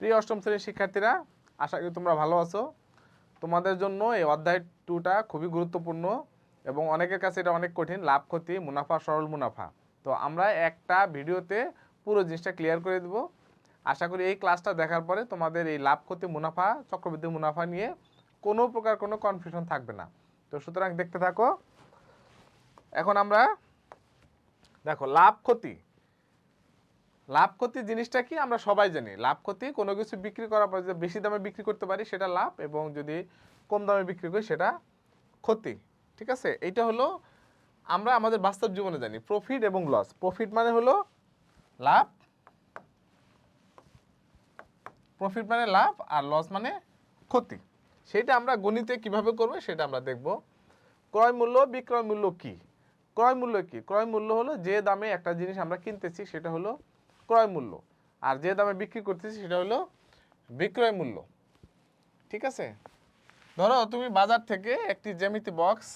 প্রিয় অষ্টম শ্রেণীর শিক্ষার্থীরা, আশা করি তোমরা ভালো আছো। তোমাদের জন্য এই অধ্যায় 2টা খুবই গুরুত্বপূর্ণ এবং অনেকের কাছে এটা অনেক কঠিন। লাভ ক্ষতি, মুনাফা, সরল মুনাফা। তো আমরা একটা ভিডিওতে পুরো জিনিসটা ক্লিয়ার করে দেব। আশা করি এই ক্লাসটা দেখার পরে তোমাদের এই লাভ ক্ষতি, মুনাফা, চক্রবৃদ্ধি মুনাফা নিয়ে কোনো প্রকার কোনো কনফিউশন থাকবে না। তো সুতরাং দেখতে থাকো। এখন আমরা দেখো লাভ ক্ষতি। লাভ ক্ষতি জিনিসটা কি আমরা সবাই জানি। লাভ ক্ষতি কোনো কিছু বিক্রি করার পর যে বেশি দামে বিক্রি করতে পারি সেটা লাভ, এবং যদি কম দামে বিক্রি করি সেটা ক্ষতি। ঠিক আছে, এইটা হলো আমরা আমাদের বাস্তব জীবনে জানি। প্রফিট এবং লস। প্রফিট মানে হলো লাভ, প্রফিট মানে লাভ, আর লস মানে ক্ষতি। সেটা আমরা গণিতে কিভাবে করব সেটা আমরা দেখব। ক্রয় মূল্য, বিক্রয় মূল্য কি? ক্রয় মূল্য কি? ক্রয় মূল্য হলো যে দামে একটা জিনিস আমরা কিনতেছি সেটা হলো ক্রয় মূল্য, আর যে দামে বিক্রি করতেছি সেটা হলো বিক্রয় মূল্য। ঠিক আছে, ধরো তুমি বাজার থেকে একটি জ্যামিতি বক্স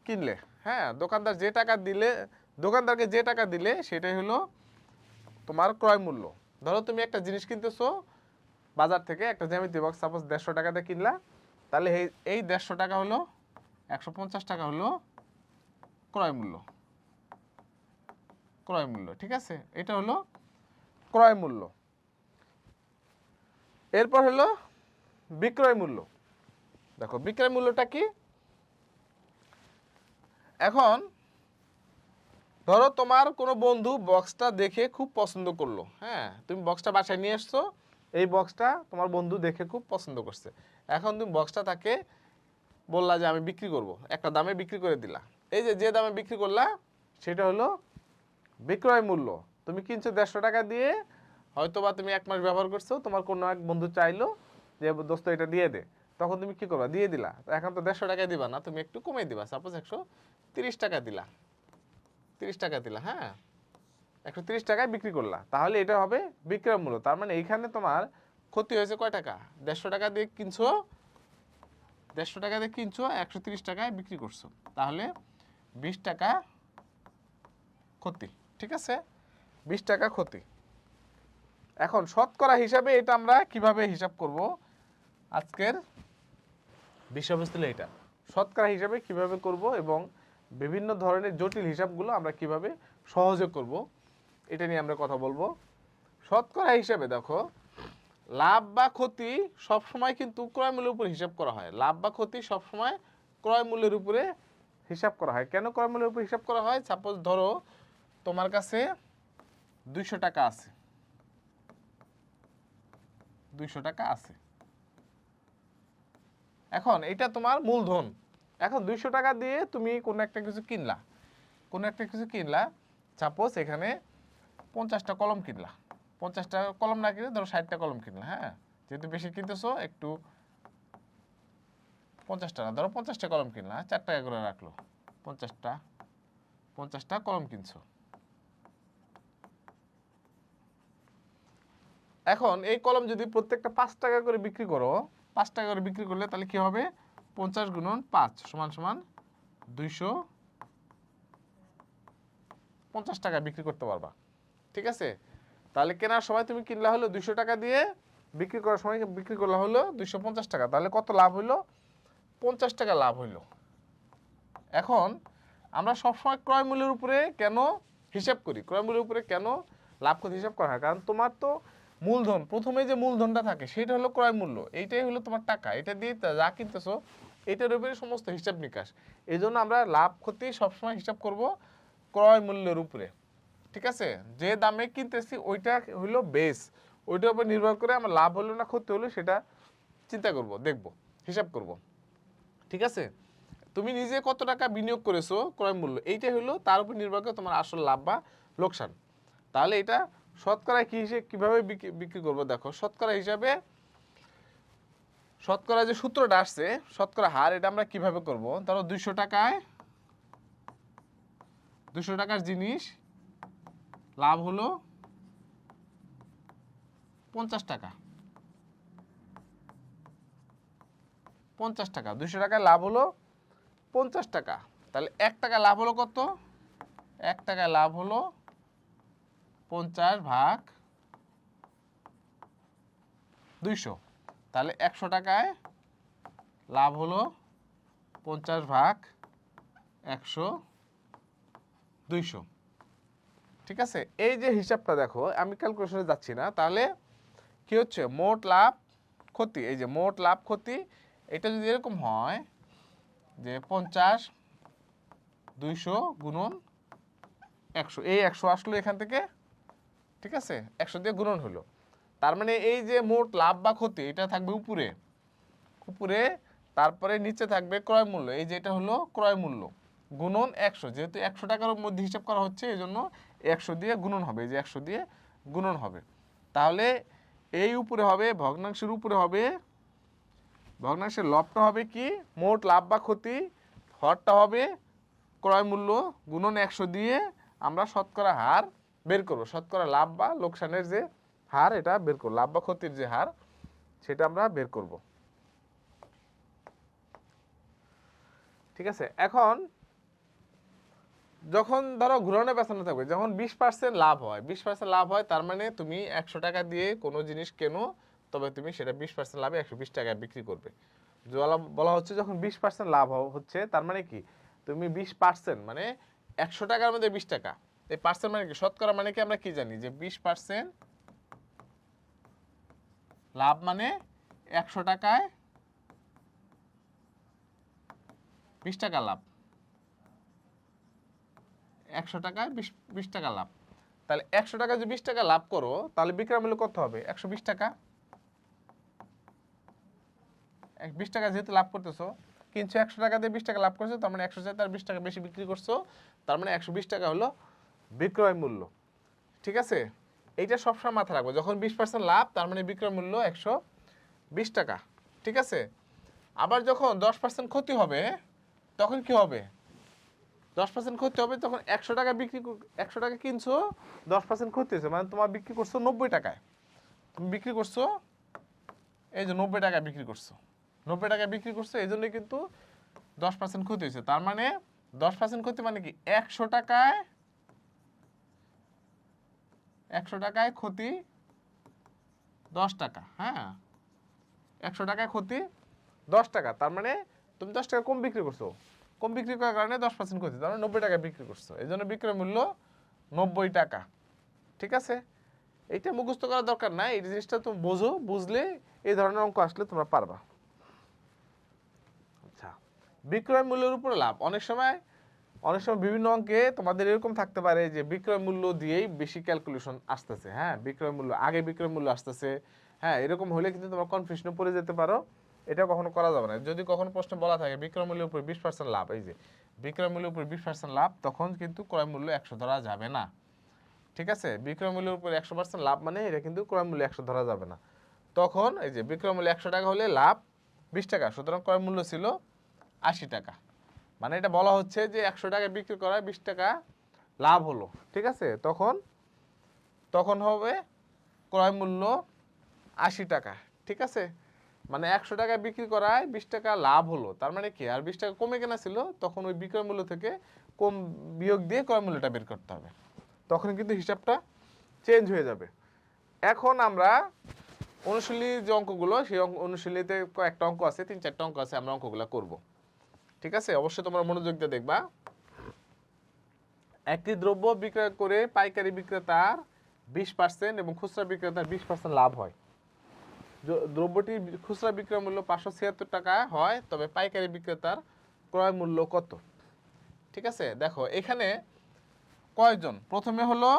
কিনলে। হ্যাঁ, দোকানদারকে যে টাকা দিলে সেটাই হলো তোমার ক্রয় মূল্য। ধরো তুমি একটা জিনিস কিনতেছো বাজার থেকে, একটা জ্যামিতি বক্স সাপোজ 150 টাকাতে কিনলা, তাহলে এই 150 টাকা হলো 150 টাকা হলো ক্রয় মূল্য। ক্রয় মূল্য, ঠিক আছে, এটা হলো ক্রয় মূল্য। এরপর হলো বিক্রয় মূল্য। দেখো বিক্রয় মূল্যটা কি। এখন ধরো তোমার কোনো বন্ধু বক্সটা দেখে খুব পছন্দ করলো। হ্যাঁ, তুমি বক্সটা বাসায় নিয়ে এসছো, এই বক্সটা তোমার বন্ধু দেখে খুব পছন্দ করছে। এখন তুমি বক্সটা তাকে বললা যে আমি বিক্রি করব, একটা দামে বিক্রি করে দিলা। এই যে দামে বিক্রি করলা সেটা হলো বিক্রয় মূল্য। তুমি কিনছো 150 টাকা দিয়ে, হয়তো বা তুমি 1 মাস ব্যবহার করছো, তোমার কোনো এক বন্ধু চাইলো যে দোস্ত এটা দিয়ে দে, তখন তুমি কি করবা? দিয়ে দিলা। এখন তো 150 টাকায় দিবা না, তুমি একটু কমিয়ে দিবা, সাপোজ 130 টাকা দিলা। 30 টাকা দিলা, হ্যাঁ, 130 টাকায় বিক্রি করলা, তাহলে এটা হবে বিক্রয় মূল্য। তার মানে এইখানে তোমার ক্ষতি হয়েছে কয় টাকা? 150 টাকা দিয়ে কিনছো, 150 টাকা দিয়ে কিনছো, 130 টাকায় বিক্রি করছো, তাহলে 20 টাকা ক্ষতি। ঠিক আছে, 20 টাকা ক্ষতি। এখন শতকরা হিসাবে এটা আমরা কিভাবে হিসাব করব? আজকের বিষয়বস্তু হলো এটা, শতকরা হিসাবে কিভাবে করব এবং বিভিন্ন ধরনের জটিল হিসাবগুলো আমরা কিভাবে সহজে করব, এটা নিয়ে আমরা কথা বলবো। শতকরা হিসাবে দেখো, লাভ বা ক্ষতি সবসময় কিন্তু ক্রয় মূল্যের উপর হিসাব করা হয়। লাভ বা ক্ষতি সবসময় ক্রয় মূল্যের উপরে হিসাব করা হয়। কেন ক্রয় মূল্যের উপর হিসাব করা হয়? সাপোজ ধরো তোমার কাছে 200 টাকা আছে, 200 টাকা আছে। এখন এটা তোমার মূলধন। এখন 200 টাকা দিয়ে তুমি কোনো একটা কিছু কিনলা, সাপোজ এখানে 50টা কলম কিনলা। 50টা কলম না কিনে ধরো 60টা কলম কিনলা। হ্যাঁ, যেহেতু বেশি কিনতেছো একটু 50টা না, ধরো 50টা কলম কিনলা, 4 টাকা করে রাখলো। 50টা কলম কিনছো। এখন এই কলম যদি প্রত্যেকটা 5 টাকা করে বিক্রি করো, 5 টাকা করে বিক্রি করলে তাহলে কি হবে? 50 গুণন 5 সমান সমান 250 টাকা বিক্রি করতে পারবা। ঠিক আছে, তাহলে কেনার সময় তুমি কিনলা হলো 200 টাকা দিয়ে, বিক্রি করার সময় বিক্রি করলা হলো 250 টাকা। তাহলে কত লাভ হইলো? 50 টাকা লাভ হইলো। এখন আমরা সবসময় ক্রয় মূল্যের উপরে কেন হিসাব করি? ক্রয় মূল্যের উপরে কেন লাভ ক্ষতি হিসাব করা হয়? কারণ তোমার তো মূলধন, প্রথমে যে মূলধনটা থাকে সেটা হলো ক্রয় মূল্য। এইটাই হলো তোমার টাকা, এটা দিয়ে যা কিনতেছো এটার উপরে সমস্ত হিসাব নিকাশ। এই জন্য আমরা লাভ ক্ষতি সবসময় হিসাব করব ক্রয় মূল্যের উপরে। ঠিক আছে, যে দামে কিনতেছি ওইটা হলো বেস, ওইটার উপর নির্ভর করে আমরা লাভ হলো না ক্ষতি হলো সেটা চিন্তা করব, দেখব, হিসাব করব। ঠিক আছে, তুমি নিজে কত টাকা বিনিয়োগ করেছো ক্রয় মূল্য, এইটাই হলো তার উপর নির্ভর করে তোমার আসল লাভ বা লোকসান। তাহলে এটা শতকরা কি হিসেবে কিভাবে বিক্রি করবো? দেখো শতকরা হিসাবে, শতকরা যে সূত্রটা আসছে, শতকরা হার, এটা আমরা কিভাবে করব? ধরো 200 টাকার জিনিস লাভ হলো 50 টাকা। 50 টাকা, 200 টাকায় লাভ হলো 50 টাকা। তাহলে 1 টাকা লাভ হলো কত? 1 টাকায় লাভ হলো 50 ভাগ 200, তাহলে 100 টাকায় লাভ হলো 50 ভাগ 100 200। ঠিক আছে, এই যে হিসাবটা দেখো, আমি ক্যালকুলেশনে যাচ্ছি না। তাহলে কি হচ্ছে, মোট লাভ ক্ষতি, এই যে মোট লাভ ক্ষতি, এটা যদি এরকম হয় যে 50 200 গুণন 100, এই 100 আসলো এখান থেকে, ঠিক আছে, 100 দিয়ে গুণন হলো। তার মানে এই যে মোট লাভ বা ক্ষতি, এটা থাকবে উপরে উপরে, তারপরে নিচে থাকবে ক্রয় মূল্য, এই যে এটা হলো ক্রয় মূল্য গুণন 100, যেহেতু 100 টাকার মধ্যে হিসাব করা হচ্ছে এই জন্য 100 দিয়ে গুণন হবে, এই যে 100 দিয়ে গুণন হবে। তাহলে এই উপরে হবে, ভগ্নাংশের উপরে হবে, ভগ্নাংশের লবটা হবে কি, মোট লাভ বা ক্ষতি, হরটা হবে ক্রয় মূল্য গুণন 100 দিয়ে আমরা শতকরা হার বের করব, শতকরা লাভ বা লোকসানের যে হার এটা বের করব, লাভ বা ক্ষতির যে হার সেটা আমরা বের করব। ঠিক আছে, এখন যখন ধরো ঘুরানো পেছানো থাকবে, যখন 20% লাভ হয়, 20% লাভ হয়, তার মানে তুমি 100 টাকা দিয়ে কোনো জিনিস কেনো, তবে তুমি সেটা 20% লাভে 120 টাকায় বিক্রি করবে। বলা হচ্ছে যখন 20% লাভ হচ্ছে, তার মানে কি, তুমি 20% মানে 100 টাকার মধ্যে 20 টাকা, এই পার্সেন্ট মানে কি, শতকরা মানে কি, আমরা কি জানি যে 20% লাভ মানে 100 টাকায় 20 টাকা লাভ, 100 টাকায় 20 টাকা লাভ। তাহলে 100 টাকা যদি 20 টাকা লাভ করো, তাহলে বিক্রয় মূল্য কত হবে, 120 টাকা। 20 টাকা যেহেতু লাভ করতেছো, কিনছো 100 টাকা দিয়ে 20 টাকা লাভ করছো, তার মানে 100 চাইতে আর 20 টাকা বেশি বিক্রি করছো, তার মানে 120 টাকা হলো বিক্রয় মূল্য। ঠিক আছে, এইটা সবসময় মাথায় রাখবো, যখন 20% লাভ তার মানে বিক্রয় মূল্য 120 টাকা। ঠিক আছে, আবার যখন 10% ক্ষতি হবে, তখন কি হবে, 10% ক্ষতি হবে, তখন 100 টাকা 100 টাকা কিনছো, 10% ক্ষতি হয়েছে, মানে তোমার বিক্রি করছো 90 টাকায়, তুমি বিক্রি করছো এই যে 90 টাকায় বিক্রি করছো, 90 টাকায় বিক্রি করছো, এই জন্যই কিন্তু 10% ক্ষতি হয়েছে। তার মানে 10% ক্ষতি মানে কি, 100 টাকায় ক্ষতি 10 টাকা, হ্যাঁ, 100 টাকায় ক্ষতি 10 টাকা, তার মানে তুমি 10 টাকা কম বিক্রি করছো, কম বিক্রি করার কারণে 10% ক্ষতি, তার মানে 90 টাকায় বিক্রি করছো, এই জন্য বিক্রয় মূল্য 90 টাকা। ঠিক আছে, এইটা মুখস্থ করার দরকার নাই, এই জিনিসটা তুমি বোঝো, বুঝলে এই ধরনের অঙ্ক আসলে তোমরা পারবা। আচ্ছা, বিক্রয় মূল্যের উপরে লাভ, অনেক সময় বিভিন্ন অঙ্কে তোমাদের এরকম থাকতে পারে যে বিক্রয় মূল্য দিয়েই বেশি ক্যালকুলেশন আসতেছে, হ্যাঁ, বিক্রয় মূল্য আগে বিক্রয় মূল্য আসতেছে, হ্যাঁ, এরকম হলে কিন্তু তোমরা কনফিউশনে পড়ে যেতে পারো, এটা কখনো করা যাবে না। যদি কখনো প্রশ্নে বলা থাকে বিক্রয় মূল্যের উপর 20% লাভ, এই যে বিক্রয় মূল্যের উপর 20% লাভ, তখন কিন্তু ক্রয় মূল্য 100 ধরা যাবে না। ঠিক আছে, বিক্রয় মূল্যের উপর 100% লাভ মানে এটা কিন্তু ক্রয় মূল্য 100 ধরা যাবে না। তখন এই যে বিক্রয় মূল্য 100 টাকা হলে লাভ 20 টাকা, সুতরাং ক্রয় মূল্য ছিল 80 টাকা, মানে এটা বলা হচ্ছে যে 100 টাকায় বিক্রি করায় 20 টাকা লাভ হলো। ঠিক আছে, তখন হবে ক্রয় মূল্য 80 টাকা। ঠিক আছে, মানে 100 টাকায় বিক্রি করায় 20 টাকা লাভ হলো, তার মানে কি, আর 20 টাকা কমে কেনা ছিল, তখন ওই বিক্রয় মূল্য থেকে কম বিয়োগ দিয়ে ক্রয় মূল্যটা বের করতে হবে, তখন কিন্তু হিসাবটা চেঞ্জ হয়ে যাবে। এখন আমরা অনুশীলনী যে অঙ্কগুলো, সেই অনুশীলনীতে কয়েকটা অঙ্ক আছে, 3-4টা অঙ্ক আছে, আমরা অঙ্কগুলো করব। ঠিক আছে, অবশ্যই তোমরা মনোযোগ দিয়ে দেখবা। একটি দ্রব্য বিক্রয় করে পাইকারি বিক্রেতার 20% এবং খুচরা বিক্রেতার 20% লাভ হয়। দ্রব্যটির খুচরা বিক্রয় মূল্য 576 টাকা হয়, তবে পাইকারি বিক্রেতার ক্রয় মূল্য কত? ঠিক আছে, দেখো এখানে কয়জন, প্রথমে হলো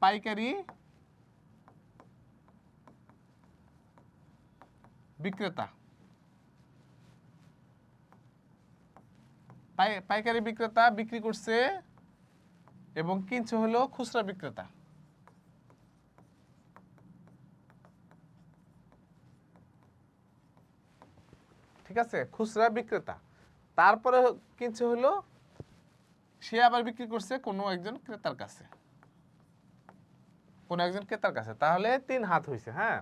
পাইকারি বিক্রেতা, পাইকারি বিক্রেতা বিক্রি করছে এবং কিনছে হলো খুচরা বিক্রেতা। ঠিক আছে, খুচরা বিক্রেতা, তারপরে কিনছে হলো, সে আবার বিক্রি করছে কোনো একজন ক্রেতার কাছে, তাহলে 3 হাত হয়েছে। হ্যাঁ,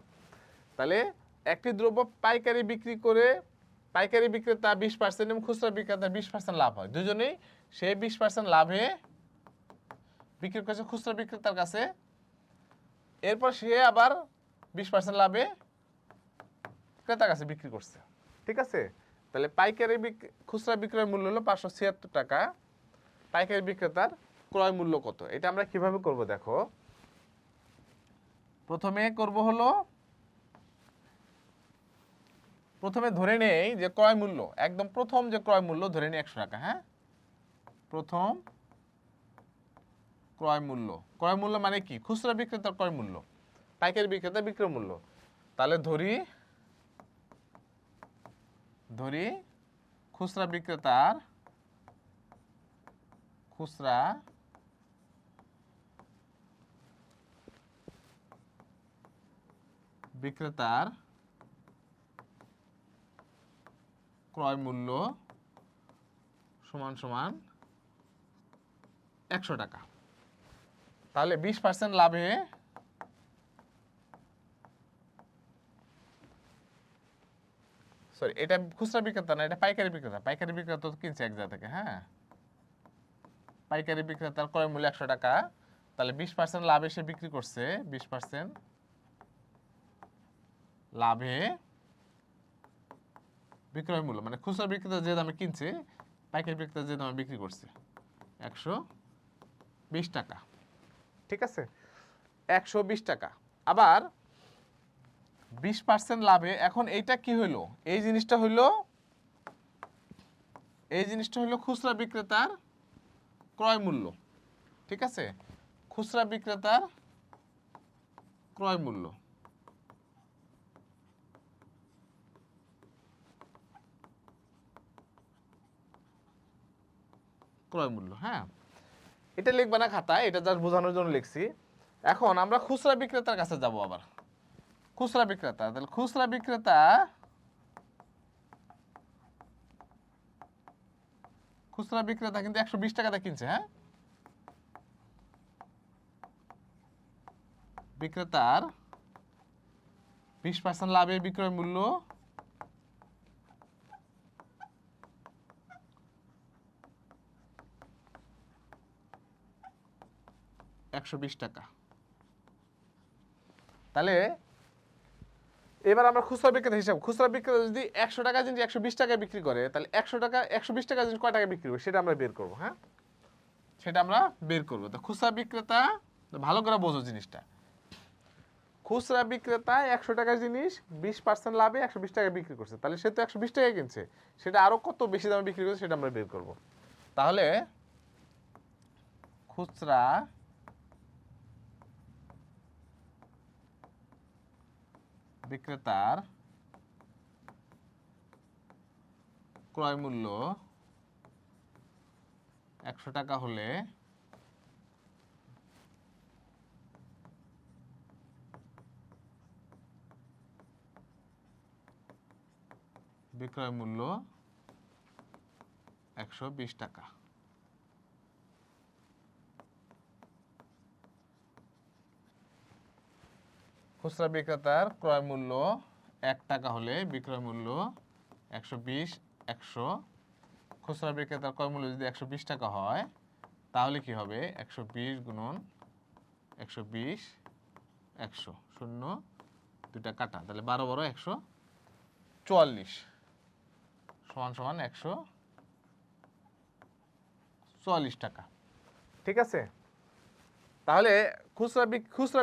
তাহলে একটি দ্রব্য পাইকারি বিক্রি করে পাইকারি বিক্রেতা 20% এবং খুচরা বিক্রেতা 20% লাভ হয়, দুজনেই সে 20% লাভে বিক্রি করছে খুচরা বিক্রেতার কাছে, এরপর সে আবার 20% লাভে ক্রেতার কাছে বিক্রি করছে, ঠিক আছে? তাহলে পাইকারি খুচরা বিক্রয় মূল্য হলো 576 টাকা, পাইকারি বিক্রেতার ক্রয় মূল্য কত? এটা আমরা কিভাবে করব দেখো। প্রথমে ধরে নেই যে ক্রয় মূল্য, একদম প্রথম যে ক্রয় মূল্য ধরে নেই 100 টাকা। হ্যাঁ, প্রথম ক্রয় মূল্য, ক্রয় মূল্য মানে কি? খুচরা বিক্রেতার ক্রয় মূল্য, পাইকারি বিক্রেতার বিক্রয় মূল্য। তাহলে ধরি খুচরা বিক্রেতার ক্রয় মূল্য সমান সমান 100 টাকা। তাহলে 20% লাভে এটা খুচরা বিক্রেতা না, এটা পাইকারি বিক্রেতা। পাইকারি বিক্রেতা তো কিনছে এক জায়গা থেকে। হ্যাঁ, পাইকারি বিক্রেতার ক্রয় মূল্য 100 টাকা, তাহলে 20% লাভে সে বিক্রি করছে। 20% লাভে বিক্রয় মূল্য মানে খুচরা বিক্রেতা যে দামে কিনছে, পাইকারি বিক্রেতা যে দামে বিক্রি করছে 120 টাকা, ঠিক আছে? 120 টাকা। আবার 20% লাভে, এখন এইটা কি হইলো? এই জিনিসটা হইলো খুচরা বিক্রেতার ক্রয় মূল্য, ঠিক আছে? খুচরা বিক্রেতার ক্রয় মূল্য। হ্যাঁ, এটা লিখবে না খাতায়, এটা জাস্ট বোঝানোর জন্য লিখছি। এখন আমরা খুচরা বিক্রেতার কাছে যাব। আবার খুচরা বিক্রেতা, তাহলে খুচরা বিক্রেতা কিন্তু 120 টাকাতে কিনছে। হ্যাঁ, বিক্রেতার 20% লাভের বিক্রয় মূল্য 120 টাকা। তাহলে এবার আমরা খুচরা বিক্রেতা হিসাব, খুচরা বিক্রেতা যদি 100 টাকা জিনিস 120 টাকায় বিক্রি করে, তাহলে 120 টাকা জিনিস কয় টাকা বিক্রি করবে সেটা আমরা বের করবো। হ্যাঁ, সেটা আমরা বের করবো। তো খুচরা বিক্রেতা, ভালো করে বোঝো জিনিসটা, খুচরা বিক্রেতা 100 টাকার জিনিস 20% লাভে 120 টাকায় বিক্রি করছে, তাহলে সে তো 120 টাকায় কিনছে, সেটা আরো কত বেশি দামে বিক্রি করছে সেটা আমরা বের করবো। তাহলে খুচরা বিক্রেতার ক্রয় মূল্য 100 টাকা হলে বিক্রয় মূল্য 120 টাকা। খুচরা বিক্রেতার ক্রয় মূল্য 1 টাকা হলে বিক্রয় মূল্য 120, 100। খুচরা বিক্রেতার ক্রয় মূল্য যদি 120 টাকা হয়, তাহলে কি হবে? 120 গুণন 120, 100, শূন্য দুটা কাটা, তাহলে 12 12 144 সমান সমান 144 টাকা, ঠিক আছে? তাহলে খুচরা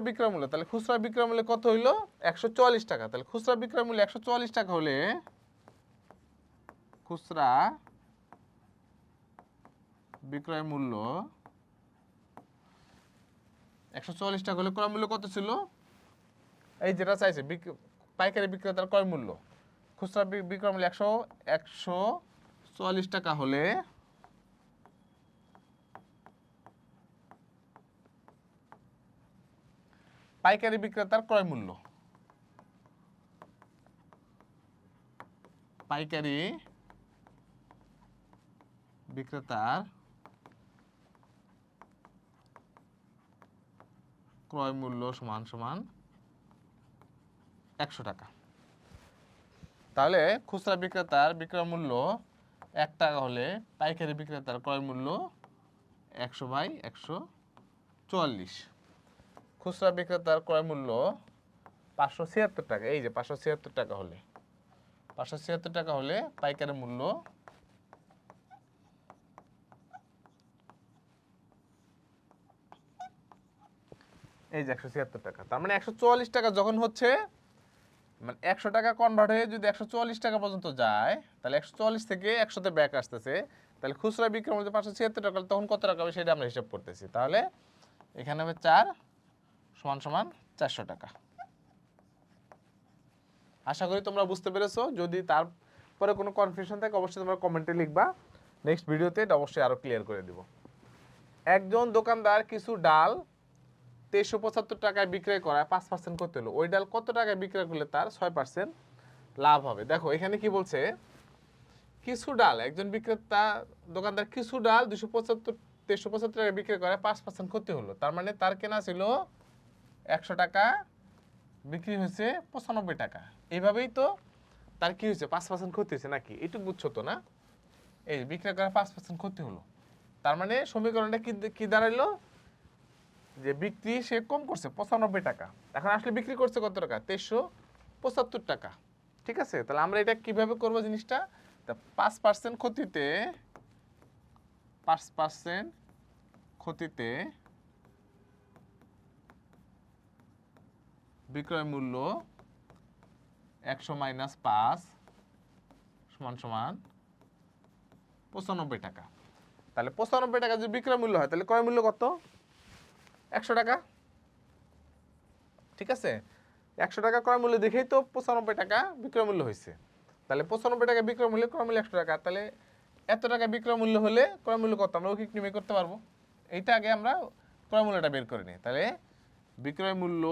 বিক্রয় মূল্য, তাহলে খুচরা বিক্রয় মূল্য কত হইলো? 144 টাকা। তাহলে খুচরা বিক্রয় মূল্য 144 টাকা হলে খুচরা বিক্রয় মূল্য 144 টাকা হলে ক্রয় মূল্য কত ছিল? এই যেটা চাইছে পাইকারি বিক্রেতার ক্রয় মূল্য, খুচরা বিক্রয় মূল্য 144 টাকা হলে পাইকারি বিক্রেতার ক্রয় মূল্য, পাইকারি বিক্রেতার ক্রয় মূল্য সমান সমান 100 টাকা। তাহলে খুচরা বিক্রেতার বিক্রয় মূল্য 1 টাকা হলে পাইকারি বিক্রেতার ক্রয় মূল্য 100/144। খুচরা বিক্রেতার ক্রয় মূল্য 576 টাকা। এই যে 576 টাকা হলে 576 টাকা হলে পাইকারি মূল্য এই যে 176 টাকা। তার মানে 144 টাকা যখন হচ্ছে, মানে 100 টাকা কনভার্ট হয়ে যদি 144 টাকা পর্যন্ত যায়, তাহলে 144 থেকে 100 তে ব্যাক আসতেছে, তাহলে খুচরা বিক্রয় মূল্য 576 টাকা, তখন কত টাকা হবে সেটা আমরা হিসাব করতেছি। তাহলে এখানে হবে 4 সমান সমান 400 টাকা। আশা করি তোমরা বুঝতে পেরেছো। যদি তারপরে কোনো কনফিউশন থাকে অবশ্যই তোমরা কমেন্টে লিখবা, নেক্সট ভিডিওতে এটা অবশ্যই আরো ক্লিয়ার করে দিব। একজন দোকানদার কিছু ডাল 2375 টাকায় বিক্রয় করায় 5% করতে হলো, ওই ডাল কত টাকায় বিক্রয় করলে তার 6% লাভ হবে? দেখো এখানে কি বলছে, কিছু ডাল, একজন বিক্রেতা দোকানদার কিছু ডাল 2375 টাকায় বিক্রয় করে 5% ক্ষতি হলো। তার মানে তার কেনা ছিল 100 টাকা, বিক্রি হয়েছে 95 টাকা। এইভাবেই তো তার কি হয়েছে, 5% ক্ষতি হয়েছে নাকি? এইটুকু বুঝছো তো না? এই বিক্রয় করে 5% ক্ষতি হলো, তার মানে সমীকরণটা কি দাঁড়াইলো, যে বিক্রি সে কম করছে 95 টাকা, এখন আসলে বিক্রি করছে কত টাকা, 2375 টাকা। ঠিক আছে, তাহলে আমরা এটা কিভাবে করব জিনিসটা, 5% ক্ষতিতে 5% ক্ষতিতে বিক্রয় মূল্য 100 মাইনাস 5 সমান সমান 95 টাকা। তাহলে 95 টাকা যদি বিক্রয় মূল্য হয়, তাহলে ক্রয় মূল্য কত, 100 টাকা। ঠিক আছে, 100 টাকা ক্রয় মূল্য দেখেই তো 95 টাকা বিক্রয় মূল্য হয়েছে। তাহলে 95 টাকা বিক্রয় মূল্য, ক্রয় মূল্য 100 টাকা, তাহলে এত টাকা বিক্রয় মূল্য হলে ক্রয় মূল্য কত, আমরা ওকে নির্ণয় করতে পারবো। এইটা আগে আমরা ক্রয় মূল্যটা বের করে নিই। তাহলে বিক্রয় মূল্য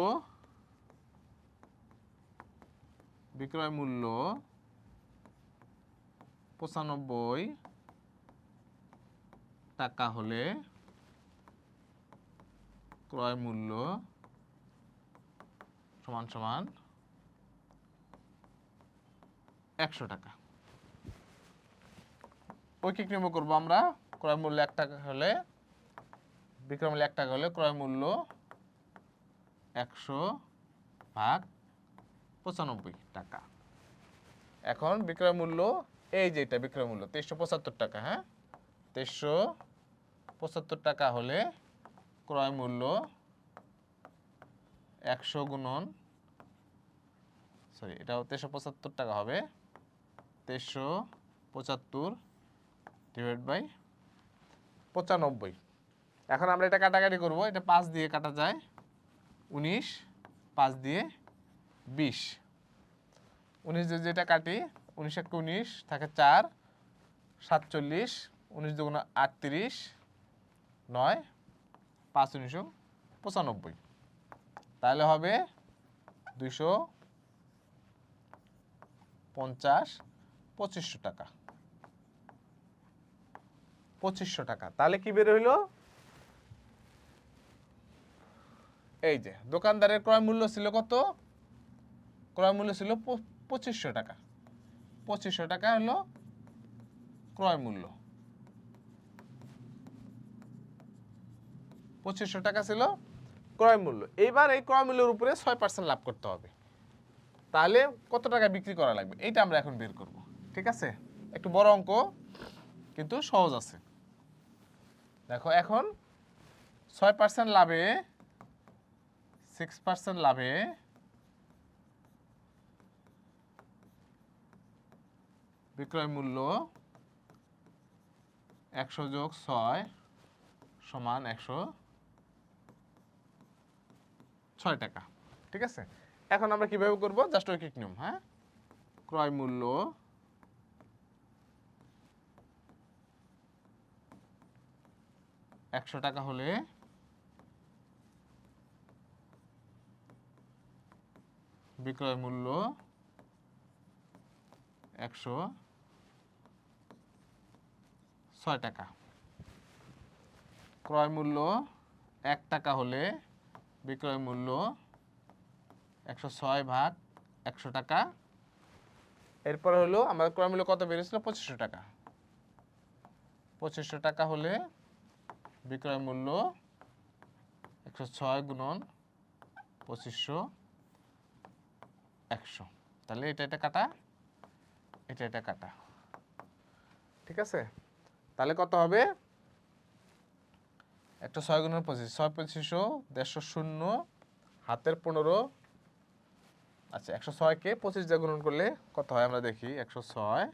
95 টাকা হলে ক্রয় মূল্য সমান সমান 100 টাকা। ঐকিক নির্ণয় করবো আমরা, ক্রয় মূল্য 1 টাকা হলে, বিক্রয় মূল্য 1 টাকা হলে ক্রয় মূল্য 100 ভাগ 95 টাকা। এখন বিক্রয় মূল্য, এই যে এটা বিক্রয় মূল্য 2375 টাকা। হ্যাঁ, 2375 টাকা হলে ক্রয় মূল্য 100 গুণন, সরি এটাও 2375 টাকা হবে, 2375 ডিভাইড বাই 95। এখন আমরা এটা কাটাকাটি করব, এটা 5 দিয়ে কাটা যায় 19, 5 দিয়ে 20, 19 দিয়ে যেটা কাটি 19 × 19 থাকে 4, 47, 19 দুগুণ 38, 9, 5 × 19 95, তাহলে হবে 250 2500 টাকা। 2500 টাকা, তাহলে কি বের হইলো, এই যে দোকানদারের ক্রয় মূল্য ছিল কত, ক্রয় মূল্য ছিল 2500 টাকা। 2500 টাকা হলো ক্রয় মূল্য, 2500 টাকা ছিল ক্রয় মূল্য। এইবার এই ক্রয় মূল্যের উপরে 6% লাভ করতে হবে, তাহলে কত টাকা বিক্রি করা লাগবে এইটা আমরা এখন বের করব। ঠিক আছে, একটু বড় অঙ্ক কিন্তু সহজ আছে। দেখো এখন 6% লাভে 6% লাভে বিক্রয় মূল্য 100 যোগ 6 সমান 106 টাকা। ঠিক আছে, এখন আমরা কিভাবে করব, জাস্ট ঐকিক নিয়ম। হ্যাঁ, ক্রয় মূল্য টাকা হলে বিক্রয় মূল্য 106 টাকা। ক্রয় মূল্য 1 টাকা হলে বিক্রয় মূল্য 106 ভাগ 100 টাকা। এরপরে হলো আমাদের ক্রয় মূল্য কত বেরিয়েছিল, 2500 টাকা। 2500 টাকা হলে বিক্রয় মূল্য 106 গুণন 2500 100, তাহলে এটা কাটা, এটা কাটা, ঠিক আছে? তাহলে কত হবে? একটা 6 গুণের 25, 6 2500, 150 শূন্য, হাতের 15, আচ্ছা 106 কে 25 দিয়ে গুণন করলে কত হয় আমরা দেখি। 106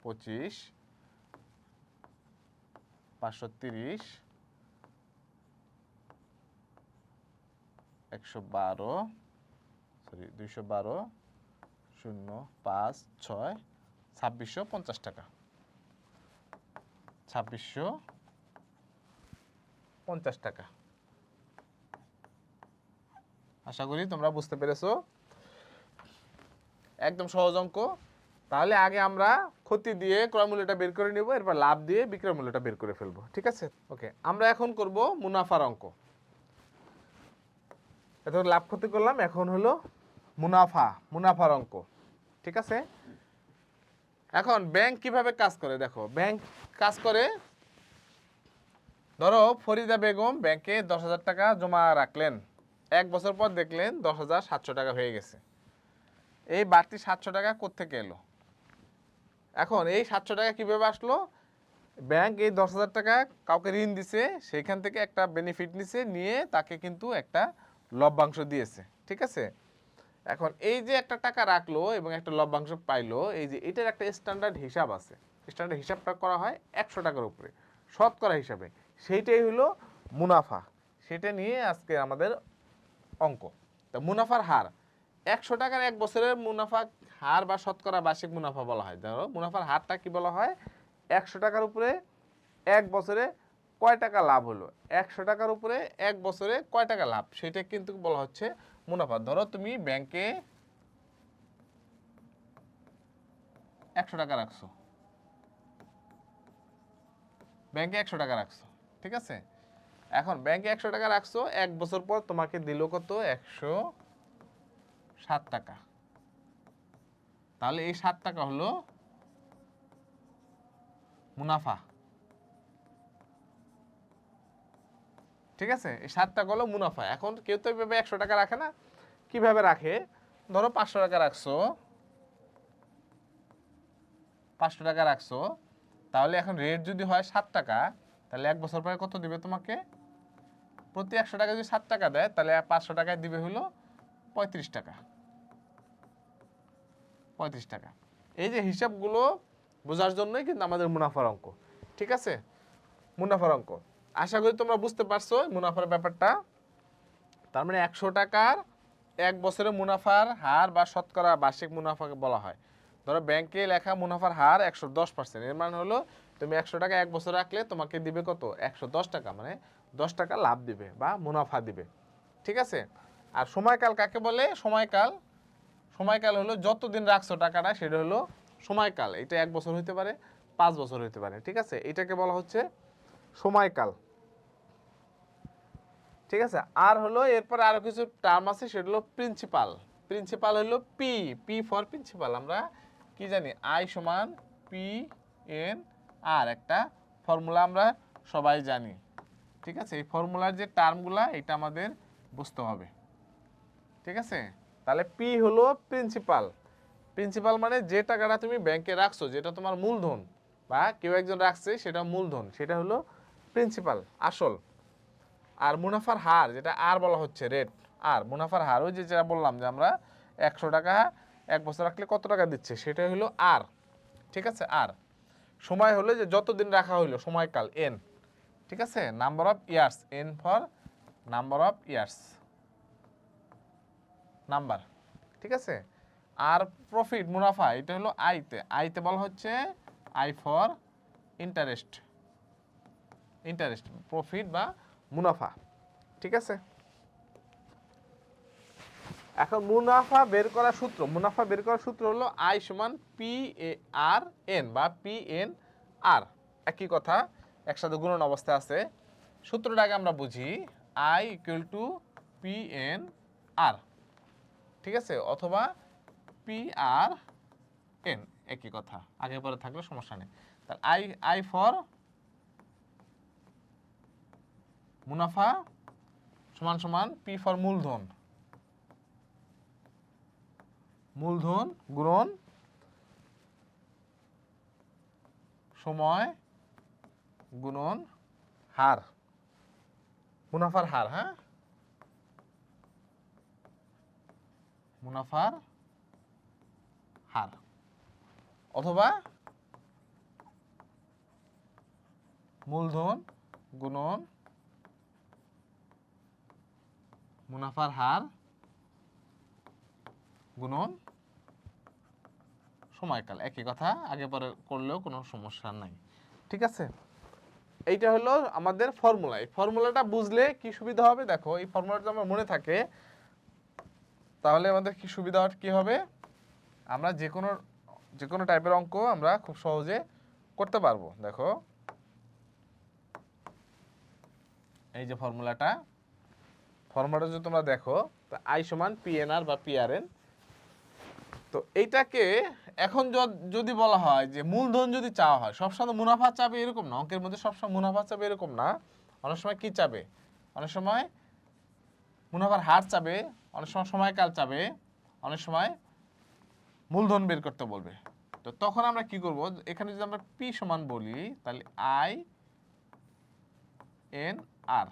25 530 112, সরি 212 0 5 6 2650 টাকা, 2650 টাকা। আশা করি তোমরা বুঝতে পেরেছো, একদম সহজ অঙ্ক। তাহলে আগে আমরা ক্ষতি দিয়ে ক্রয় মূল্যটা বের করে নিব, এরপর লাভ দিয়ে বিক্রয় মূল্যটা বের করে ফেলবো, ঠিক আছে? ওকে, আমরা এখন করব মুনাফার অঙ্ক। এতক্ষণ লাভ ক্ষতি করলাম, এখন হলো মুনাফার অঙ্ক, ঠিক আছে? এখন ব্যাংক কিভাবে কাজ করে দেখো। ব্যাংক কাজ করে, ধরো ফরিদা বেগম ব্যাংকে 10,000 টাকা জমা রাখলেন, 1 বছর পর দেখলেন 10,700 টাকা হয়ে গেছে। এই বাড়তি 700 টাকা কোত্থেকে এলো? এখন এই 700 টাকা কিভাবে আসলো? ব্যাংক এই 10,000 টাকা কাউকে ঋণ দিছে, সেইখান থেকে একটা বেনিফিট নিছে, নিয়ে তাকে কিন্তু একটা লভ্যাংশ দিয়েছে, ঠিক আছে? এখন এই যে একটা টাকা রাখলো এবং একটা লভ্যাংশ পাইলো, এই যে এটার একটা স্ট্যান্ডার্ড হিসাব আছে। স্ট্যান্ডার্ড হিসাবটা করা হয় 100 টাকার উপরে শতকরা হিসাবে, সেইটাই হলো মুনাফা। সেটা নিয়ে আজকে আমাদের অঙ্ক। তা মুনাফার হার 100 টাকার 1 বছরের মুনাফা হার বা শতকরা বার্ষিক মুনাফা বলা হয়। ধরো মুনাফার হারটা কি বলা হয়? 100 টাকার উপরে 1 বছরে কয় টাকা লাভ হলো, 100 টাকার উপরে 1 বছরে কয় টাকা লাভ, সেটা কিন্তু বলা হচ্ছে মুনাফা। ধরো তুমি ব্যাংকে 100 টাকা রাখছো, ব্যাংকে 100 টাকা রাখছো, ঠিক আছে? এখন ব্যাংকে 100 টাকা রাখছো, 1 বছর পর তোমাকে দিল কত? 107 টাকা। তাহলে এই 7 টাকা হলো মুনাফা, ঠিক আছে? এই 7 টাকা হলো মুনাফা। এখন কেউ তো এইভাবে 100 টাকা রাখে না, কিভাবে রাখে? ধরো 500 টাকা রাখছো, 500 টাকা রাখছো, তাহলে এখন রেট যদি হয় 7 টাকা, তাহলে 1 বছর পরে কত দিবে তোমাকে? প্রতি 100 টাকা যদি 7 টাকা দেয়, তাহলে 500 টাকায় দিবে হলো 35 টাকা, 35 টাকা। এই যে হিসাবগুলো বোঝার জন্যই কিন্তু আমাদের মুনাফার অঙ্ক, ঠিক আছে? মুনাফার অঙ্ক আশা করি তোমরা বুঝতে পারছো মুনাফার ব্যাপারটা। তার মানে 100 টাকার 1 বছরের মুনাফার হার বা শতকরা বার্ষিক মুনাফাকে বলা হয়। ধরো ব্যাংকে লেখা মুনাফার হার 110%, এর মানে হলো তুমি 100 টাকা 1 বছর রাখলে তোমাকে দিবে কত? 110 টাকা, মানে 10 টাকা লাভ দিবে বা মুনাফা দিবে, ঠিক আছে? আর সময়কাল কাকে বলে? সময়কাল হলো যতদিন রাখছো টাকাটা, সেটা হলো সময়কাল। এটা 1 বছর হইতে পারে, 5 বছর হইতে পারে, ঠিক আছে? এটাকে বলা হচ্ছে সময়কাল, ঠিক আছে? আর হলো এরপর আরো কিছু টার্ম আছে, সেটা হলো প্রিন্সিপাল হলো পি ফর প্রিন্সিপাল। আমরা কি জানি? আই সমান পি এন আর, একটা ফর্মুলা আমরা সবাই জানি, ঠিক আছে? এই ফর্মুলার যে টার্মগুলা, এটা আমাদের বুঝতে হবে, ঠিক আছে? তাহলে পি হলো প্রিন্সিপাল মানে যে টাকাটা তুমি ব্যাংকে রাখছো, যেটা তোমার মূলধন বা কেউ একজন রাখছে, সেটা মূলধন, সেটা হলো প্রিন্সিপাল, আসল। আর মুনাফার হার, যেটা আর বলা হচ্ছে রেট, আর মুনাফার হার ওই যে যেটা বললাম যে আমরা 100 টাকা 1 বছর রাখলে কত টাকা দিচ্ছে, সেটা হলো আর, ঠিক আছে? আর সময় হলো যে যতদিন রাখা হইলো, সময়কাল এন, ঠিক আছে? Number of years, N for number of years, number, ঠিক আছে? আর প্রফিট মুনাফা, এটা হলো আইতে বলা হচ্ছে আই ফর ইন্টারেস্ট, প্রফিট বা মুনাফা, ঠিক আছে? এখন মুনাফা বের করার সূত্র হলো আই সমান পি এ আর এন বা পি এন আর, একই কথা, একসাথে গুণন অবস্থায় আছে। সূত্রটাকে আমরা বুঝি, I equal to P N R, ঠিক আছে? অথবা পি আর এন, একই কথা, আগে পরে থাকলে সমস্যা নেই। তাহলে আই ফর মুনাফা সমান সমান পি ফর মূলধন, মূলধন গুণন সময় গুণন হার, মুনাফার হার। হ্যাঁ, মুনাফার হার অথবা মূলধন গুণন মুনাফার হার গুণন সময়কাল, একই কথা, আগে পরে করলেও কোনো সমস্যা নাই। ঠিক আছে, এইটা হলো আমাদের ফর্মুলা। এই ফর্মুলাটা বুঝলে কি সুবিধা হবে দেখো, এই ফর্মুলাটা যদি আমার মনে থাকে তাহলে আমাদের কি সুবিধা কি হবে, আমরা যে কোনো টাইপের অঙ্ক আমরা খুব সহজে করতে পারবো। দেখো এই যে ফর্মুলাটা যদি তোমরা দেখো, তো আই সমান পিএনআর বা পিআরএন। তো এইটাকে এখন যদি বলা হয় যে মূলধন যদি চাওয়া হয়, সবসময় মুনাফা চাবে এরকম না, অঙ্কের মধ্যে সবসময় মুনাফা চাবে এরকম না, অনেক সময় কি চাবে, অনেক সময় মুনাফার হার চাবে, অনেক সময় সময়কাল চাবে, অনেক সময় মূলধন বের করতে বলবে। তো তখন আমরা কি করব, এখানে যদি আমরা পি সমান বলি তাহলে আই এন আর,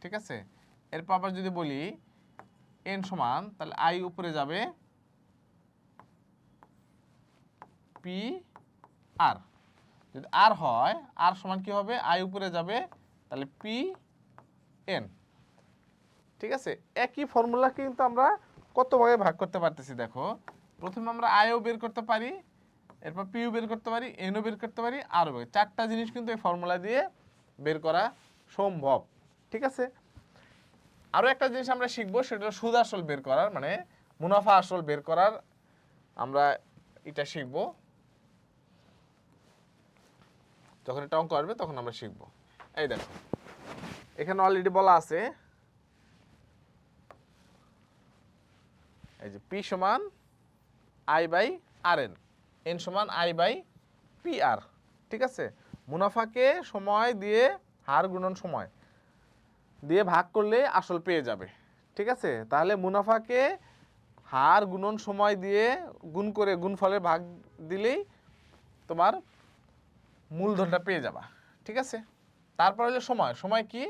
ঠিক আছে। এরপর আবার যদি বলি এন সমান, তাহলে আই উপরে যাবে পি আর, যদি আর হয় আর সমান কি হবে, আই উপরে যাবে তাহলে পি এন। ঠিক আছে, একই ফর্মুলা কিন্তু আমরা কত ভাগে ভাগ করতে পারতেছি দেখো। প্রথমে আমরা আইও বের করতে পারি, এরপর পিও বের করতে পারি, এনও বের করতে পারি, আরও বের, চারটা জিনিস কিন্তু এই ফর্মুলা দিয়ে বের করা সম্ভব। ঠিক আছে, আরও একটা জিনিস আমরা শিখবো, সেটা হলো সুদ আসল বের করার, মানে মুনাফা আসল বের করার আমরা এটা শিখবো। যখন এটা অঙ্ক আসবে তখন আমরা শিখবো। এই দেখো এখানে অলরেডি বলা আছে, এই যে পি সমান I by R N, N সমান আই বাই পি আর। ঠিক আছে, মুনাফাকে সময় দিয়ে হার গুণন সময় দিয়ে ভাগ করলে আসল পেয়ে যাবে। ঠিক আছে, তাহলে মুনাফাকে হার গুণন সময় দিয়ে গুণ করে গুণফলে ভাগ দিলেই তোমার মূলধনটা পেয়ে যাবা। ঠিক আছে, তারপর হলো সময় কি,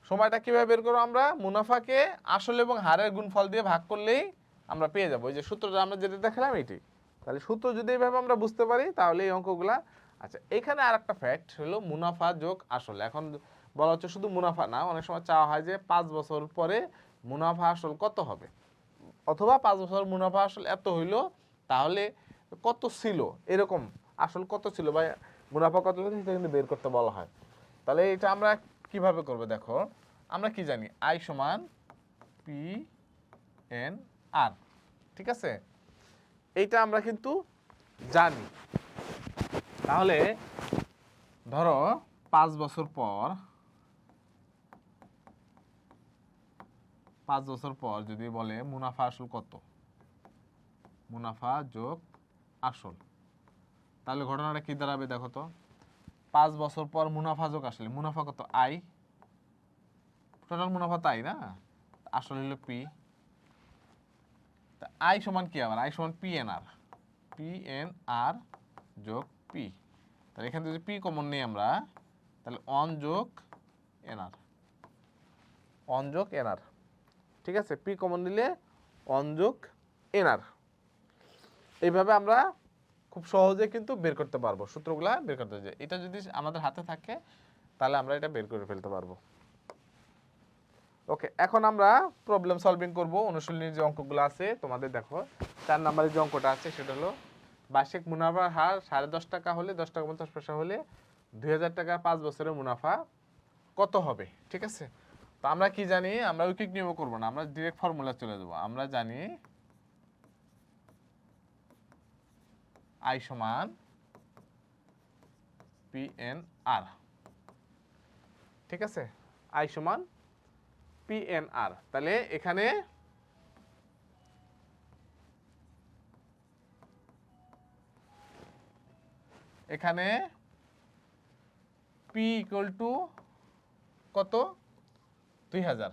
সময়টা কিভাবে বের করবো আমরা, মুনাফাকে আসল এবং হারের গুণফল দিয়ে ভাগ করলেই আমরা পেয়ে যাবো। এই যে সূত্রটা আমরা যেটা দেখালাম এইটি, তাহলে সূত্র যদি এইভাবে আমরা বুঝতে পারি তাহলে এই অঙ্কগুলা। আচ্ছা, এখানে আর একটা ফ্যাক্ট হলো মুনাফা যোগ আসল। এখন বলা হচ্ছে শুধু মুনাফা না, অনেক সময় চাওয়া হয় যে 5 বছর পরে মুনাফা আসল কত হবে, অথবা 5 বছর মুনাফা আসল এত হইলো তাহলে কত ছিল, এরকম আসল কত ছিল বা মুনাফা কত ছিল সেটা কিন্তু বের করতে বলা হয়। তাহলে এটা আমরা কিভাবে করব দেখো, আমরা কি জানি আই সমান পি এন আর। ঠিক আছে, এইটা আমরা কিন্তু জানি। তাহলে ধরো 5 বছর পর, 5 বছর পর যদি বলে মুনাফা আসল কত, মুনাফা যোগ আসল, তাহলে ঘটনাটা কি দাঁড়াবে দেখো তো, 5 বছর পর মুনাফা যোগ আসলে মুনাফা কত আই, টোটাল মুনাফা তাই না, আসল হলো পি, আই সমান কি, আবার আই সমান পি এন আর, পি এন আর যোগ পি। তাহলে এখান থেকে যদি পি কমন নেই আমরা, তাহলে অন যোগ এনআর, অন যোগ এনআর। ঠিক আছে, পি কমন নিলে অন যোগ এনআর। এইভাবে আমরা খুব সহজে কিন্তু বের করতে পারবো, সূত্রগুলা বের করতে যায়। এটা যদি আমাদের হাতে থাকে তাহলে আমরা এটা বের করে ফেলতে পারবো। ওকে, এখন আমরা প্রবলেম সলভিং করব। অনুশীলনীর যে অঙ্কগুলো আছে তোমাদের দেখো, 4 নম্বরের যে অঙ্কটা আছে সেটা হলো বার্ষিক মুনাফার হার 10.5 টাকা হলে, 10 টাকা 50 পয়সা হলে 2000 টাকা 5 বছরের মুনাফা কত হবে। ঠিক আছে, তো আমরা কি জানি, আমরা ঐকিক নিয়ম করব না, আমরা ডাইরেক্ট ফর্মুলা চলে যাব। আমরা জানি আই সমান পি এন আর। ঠিক আছে, আই সমান পি এন আর। তাহলে এখানে পি ইকুয়াল টু কত, 2000।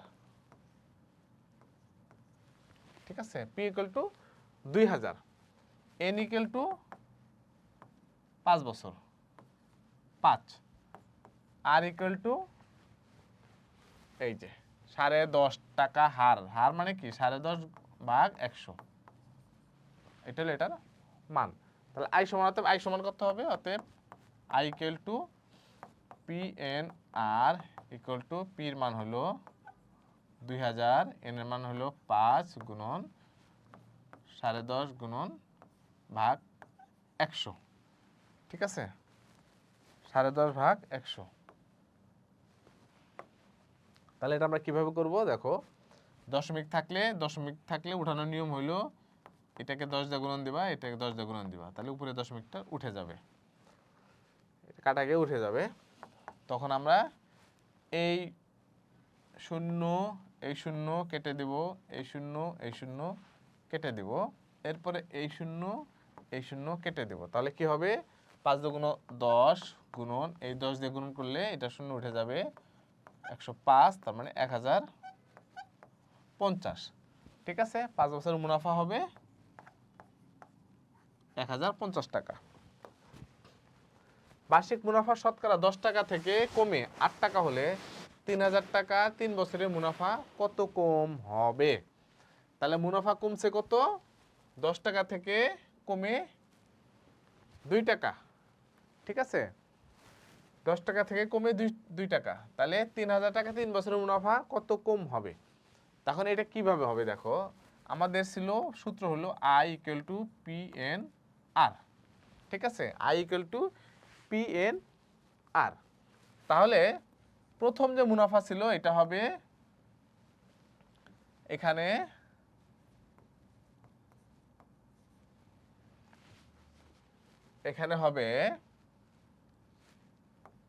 ঠিক আছে, P equal two 2000, N equal two 5 বছর 5, আর ইকুয়াল টু এই যে 10.5 টাকা হার, হার মানে কি 10.5 ভাগ 100, এটা হলো এটার মান। তাহলে আই সমান, অতএব আই সমান কত হবে, অতএব I equal to P N R equal to পির মান হলো 2000, এন এর মান হলো 5 গুণন 10.5 গুণন ভাগ 100, ঠিক আছে, 10.5 ভাগ 100। তাহলে এটা আমরা কিভাবে করব, দেখো দশমিক থাকলে উঠানোর নিয়ম হইলো এটাকে 10 দিয়ে গুণন দিবা, এটাকে 10 দিয়ে গুণন দিবা, তাহলে উপরে দশমিকটা উঠে যাবে, কাটা গিয়ে উঠে যাবে। তখন আমরা এই শূন্য এই শূন্য কেটে দেব, এই শূন্য কেটে দেব, এরপরে এই শূন্য কেটে দেব, তাহলে কি হবে 5 দুগুণ 10 গুণন এই 10 দিয়ে গুণন করলে এটা শূন্য উঠে যাবে 105, তার মানে 1050, ঠিক আছে। 5 বছরের মুনাফা হবে 1050 টাকা। বার্ষিক মুনাফা শতকরা 10 টাকা থেকে কমে 8 টাকা হলে 3000 টাকা 3 বছরের মুনাফা কত কম হবে? তাহলে মুনাফা কমছে কত, 10 টাকা থেকে কমে 2 টাকা, ঠিক আছে, 10 টাকা থেকে কমে 2 টাকা, তাহলে 3000 টাকা 3 বছরের মুনাফা কত কম হবে? তখন এটা কিভাবে হবে, দেখো আমাদের ছিল সূত্র হলো I equal to P N R, ঠিক আছে, I equal to P N R. তাহলে প্রথম যে মুনাফা ছিল এটা হবে এখানে হবে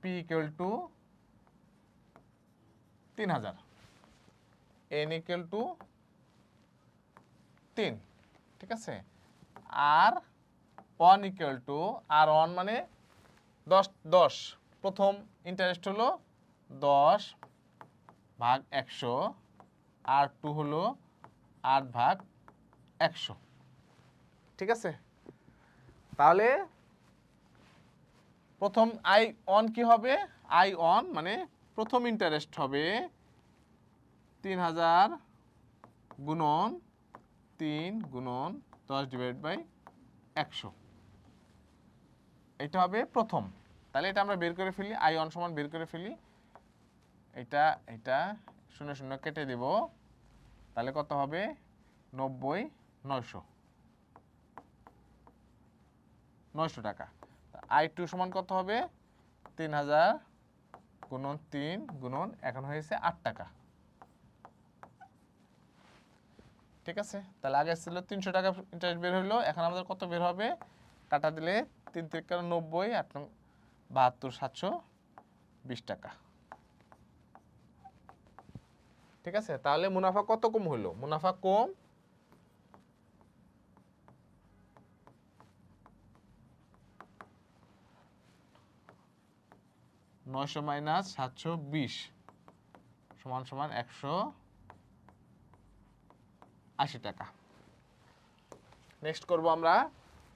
P equal to 3000, N equal to 3, ঠিক আছে, আর 1 ইকুয়াল টু, আর 1 মানে 10, প্রথম ইন্টারেস্ট হলো 10 ভাগ 100, আর 2 হলো 8 ভাগ 100, ঠিক আছে। তাহলে প্রথম আই অন কি হবে, আই অন মানে প্রথম ইন্টারেস্ট হবে 3000 গুণন 3 গুণন 10 ডিভাইড বাই 100, এটা হবে প্রথম। তাহলে এটা আমরা বের করে ফেলি, আই অন সমান বের করে ফেলি, এটা 0 কেটে দেব, তাহলে কত হবে 90 900 টাকা। আই টু সমান কত হবে 3000 গুণন 3 গুণন এখন হয়েছে 8 টাকা, ঠিক আছে। তাহলে আগে ছিল 300 টাকা ইন্টারেস্ট বের হলো, এখন আমাদের কত বের হবে, কাটা দিলে 3 থেকে 90, 8 72 720 টাকা, ঠিক আছে। তাহলে মুনাফা কত কম হলো, মুনাফা কম 900 মাইনাস 720 সমান 180 টাকা। নেক্সট করব আমরা,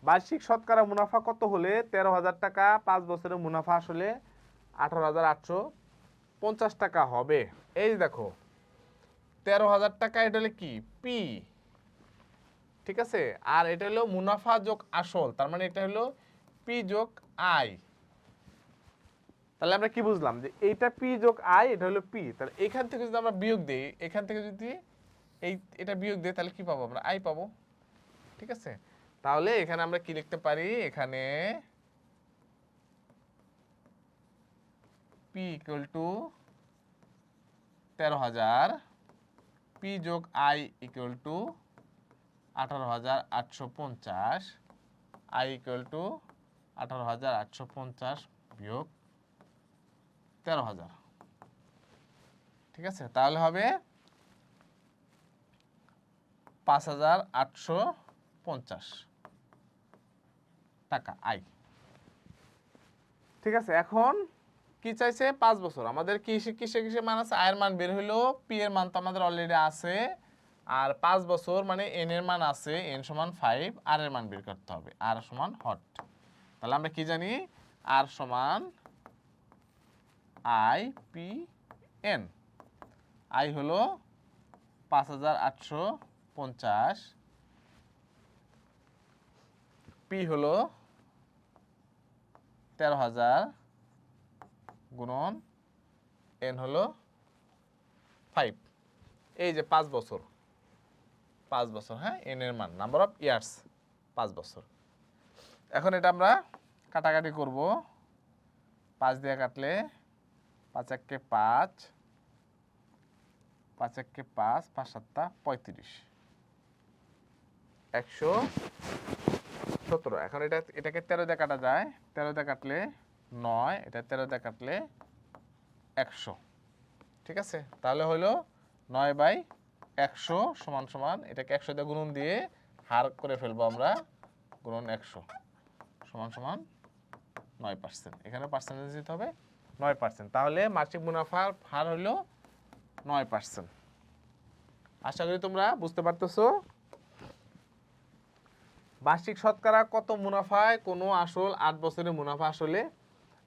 বার্ষিক শতকরা মুনাফা কত হলে 13,000 টাকা 5 বছরের মুনাফা আসলে 18,850 টাকা হবে? এই দেখো 13,000 টাকা, এটা হলো কি পি, ঠিক আছে, আর এটা হলো মুনাফা যোগ আসল, তার মানে এটা হলো পি যোগ আই। তাহলে আমরা কি বুঝলাম, যে এইটা পি যোগ আই, এটা হলো পি, তাহলে এখান থেকে যদি আমরা বিয়োগ দেই, এখান থেকে যদি এটা বিয়োগ দেই, তাহলে কি পাবো আমরা, আই পাবো, ঠিক আছে। তাহলে এখানে আমরা কি লিখতে পারি, এখানে পি ইকুয়াল টু 13,000, পি যোগ I equal two 18,850, I equal two 18,850 বিয়োগ 13,000, ঠিক আছে। তাহলে হবে 5,850 টাকা আই, ঠিক আছে। এখন কি চাইছে 5 বছর, আমাদের কিসে মান আছে, আয়ের মান বের হইলো, পি এর মান তো আমাদের অলরেডি আছে, আর 5 বছর মানে n এর মান আছে n সমান 5, r এর মান বের করতে হবে, r সমান হট। তাহলে আমরা কি জানি, r সমান i p n। i হলো 5850, p হলো 13000 গুণন n হলো 5। এই যে 5 বছর, 5 বছর, হ্যাঁ, n এর মান, নাম্বার অফ ইয়ার্স 5 বছর। এখন এটা আমরা কাটাকাটি করব। 5 দিয়ে কাটলে 5 একে 5, 5 একে 5, 5 7 35, 117। এখন এটাকে 13 দিয়ে কাটা যায়, 13 দিয়ে কাটলে 9, এটা 13 দিয়ে কাটলে 100। ঠিক আছে, তাহলে হলো 9/100 সমান সমান, এটাকে 100 দিয়ে গুণন দিয়ে হার করে ফেলবো আমরা, গুণন 100 সমান সমান 9%। এখানে পার্সেন্টেজ দিতে হবে 9%। তাহলে মাসিক মুনাফার হার হলো 9%। আশা করি তোমরা বুঝতে পারতেছো। বার্ষিক শতকরা কত মুনাফায় কোনো আসল 8 বছরের মুনাফা আসলে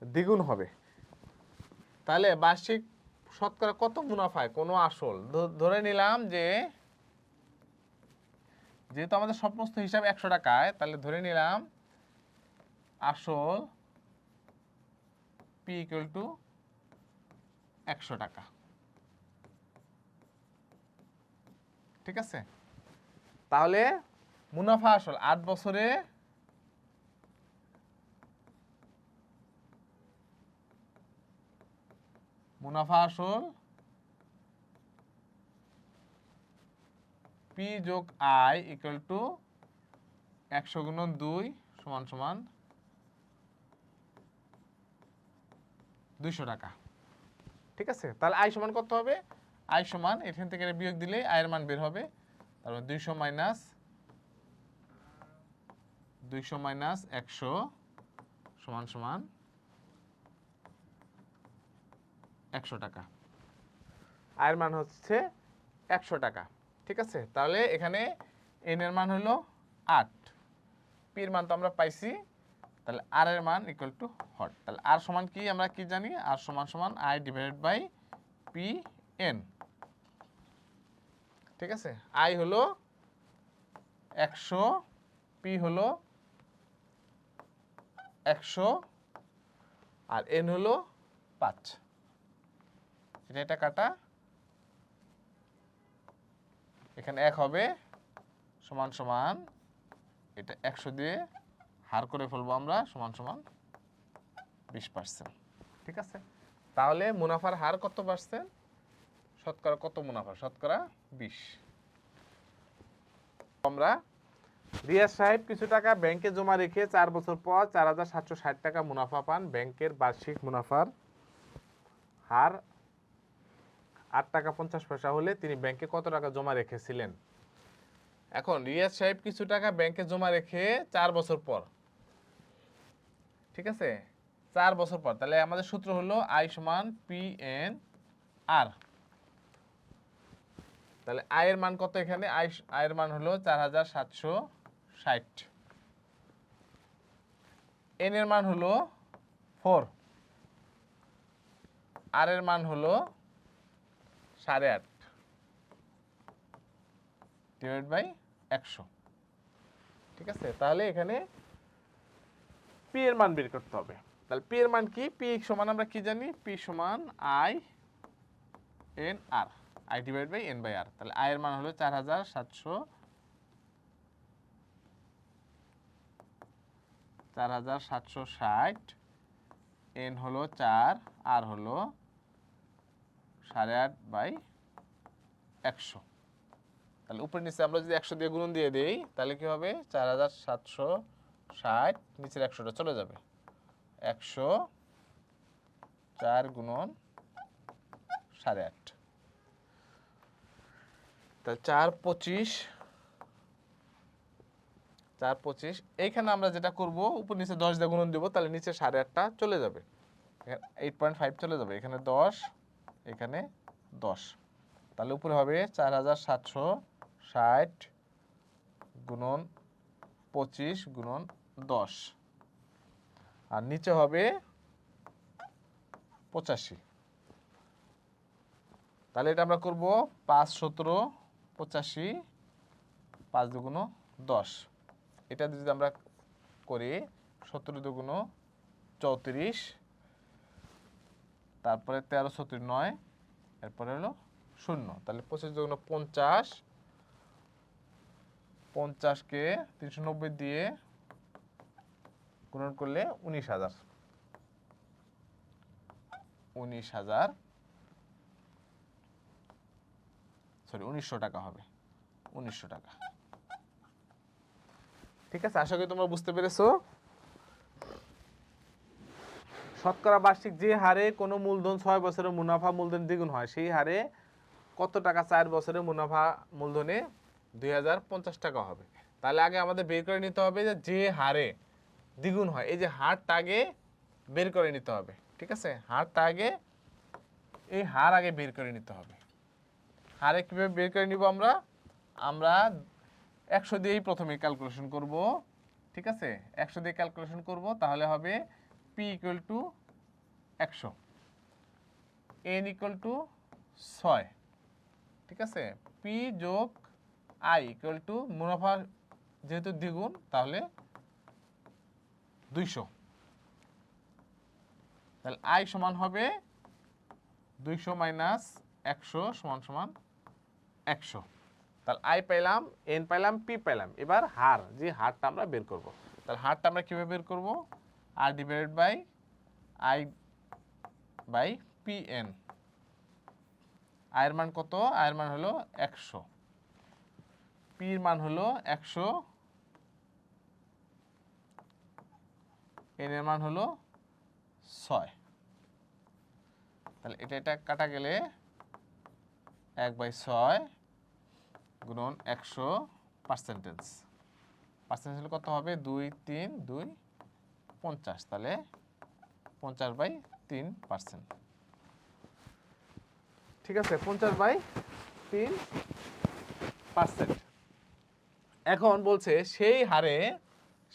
দ্বিগুণ হবে। তাহলে বার্ষিক শতকরা কত মুনাফায় কোনো আসল, ধরে নিলাম যে যেহেতু আমাদের সমস্ত হিসাব 100 টাকায়, তাহলে ধরে নিলাম আসল p = 100 টাকা। ঠিক আছে, তাহলে মুনাফা আসল 8 বছরে মুনাফা আসল p যোগ i = 100 গুণন 2 সমান সমান 200 টাকা। ঠিক আছে, তাহলে i সমান কত হবে, i সমান এখান থেকে বিয়োগ দিলে i এর মান বের হবে, তারপর 200 মাইনাস 100 সমান সমান 100 টাকা। i এর মান হচ্ছে 100 টাকা। ঠিক আছে, তাহলে এখানে n এর মান হলো 8, p এর মান তো আমরা পাইছি, তাহলে r এর মান = হট। তাহলে r সমান কি, আমরা কি জানি, r সমান সমান i / p n। ঠিক আছে, i হলো 100, p হলো 100, আর n হলো 5। এটা কাটা, এখানে 1 হবে, সমান সমান এটা 100 দিয়ে হার করে ফেলবো আমরা, সমান সমান 20%। ঠিক আছে, তাহলে মুনাফার হার কত পার্সেন্ট, শতকরা কত মুনাফা, শতকরা 20। আমরা রিয়াজ সাহেব কিছু টাকা ব্যাংকে জমা রেখে 4 বছর পর 4760 টাকা মুনাফা পান। ব্যাংকের বার্ষিক মুনাফার হার 8 টাকা 50 পয়সা হলে তিনি ব্যাংকে কত টাকা জমা রেখেছিলেন। এখন রিয়াজ সাহেব কিছু টাকা ব্যাংকে জমা রেখে 4 বছর পর, ঠিক আছে, 4 বছর পর, তাহলে আমাদের সূত্র হলো i সমান pn r। তাহলে i এর মান কত, এখানে i এর মান হলো 4760, n এর মান হলো 4, r এর মান হলো 8.5 / 100। ঠিক আছে, তাহলে এখানে p এর মান বের করতে হবে। তাহলে p এর মান কি, p সমান আমরা কি জানি, p সমান i n r, i / n / r। তাহলে i এর মান হলো 4760, n হলো 4, r হলো 8.5/100। তাহলে উপরে নিচে আমরা যদি 100 দিয়ে গুণন দিয়ে দেই, তাহলে কি হবে, 4760, নিচের 100টা চলে যাবে, 100 4 গুণন 8.5, তাহলে 4 25, 4 25। এইখানে আমরা যেটা করব, উপর নিচে 10 দিয়ে গুণন দেব, তাহলে নিচে 8.5টা চলে যাবে, 8.5 চলে যাবে, এখানে 10, এখানে 10, তাহলে উপরে হবে 4760 60 গুণন 25 গুণন 10 আর নিচে হবে 85। তাহলে এটা আমরা করব 5 17 85 5 দুগুণ 10। এটা যদি আমরা করি 17 দুগুণ 34, তারপরে 13 36 9, এরপরে হলো 0। তাহলে 25 দুগুণ 50, 50কে 390 দিয়ে গুণন করলে 19,000, 1900 টাকা হবে, 1900 টাকা। ঠিক আছে, আশা করি তোমরা বুঝতে পেরেছো। শতকরা বার্ষিক যে হারে কোনো মূলধন 6 বছরের মুনাফা মূলধন দ্বিগুণ হয়, সেই হারে কত টাকা 4 বছরের মুনাফা মূলধনে 2050 টাকা হবে। তাহলে আগে আমাদের বের করে নিতে হবে যে হারে দ্বিগুণ হয়, এই যে হারটা আগে বের করে নিতে হবে। ঠিক আছে, হারটা আগে, এই হার আগে বের করে নিতে হবে। হারে কিভাবে বের করে নিব আমরা? আমরা 100 দিয়েই প্রথমে ক্যালকুলেশন করব। ঠিক আছে, 100 দিয়ে ক্যালকুলেশন করব, তাহলে হবে P = 100, N = 6। ঠিক আছে, P যোগ I = মুনাফা যেহেতু দ্বিগুণ, তাহলে 200। তাহলে I সমান হবে 200 মাইনাস 100 সমান সমান 100। তাহলে I পাইলাম, N পাইলাম, P পাইলাম। এবার হার, যে হারটা আমরা বের করব, তাহলে হারটা আমরা কিভাবে বের করব? R divided by I by PN। I এর মান কত? I এর মান হলো 100, P এর মান হলো 100, N এর মান হলো 6। তাহলে এটা কাটা গেলে 1/6 গুণন 100 পার্সেন্টেজ। পার্সেন্টেজ হলে কত হবে? 2 3 2 50। তাহলে 50/3%। ঠিক আছে, 50/3%। এখন বলছে সেই হারে,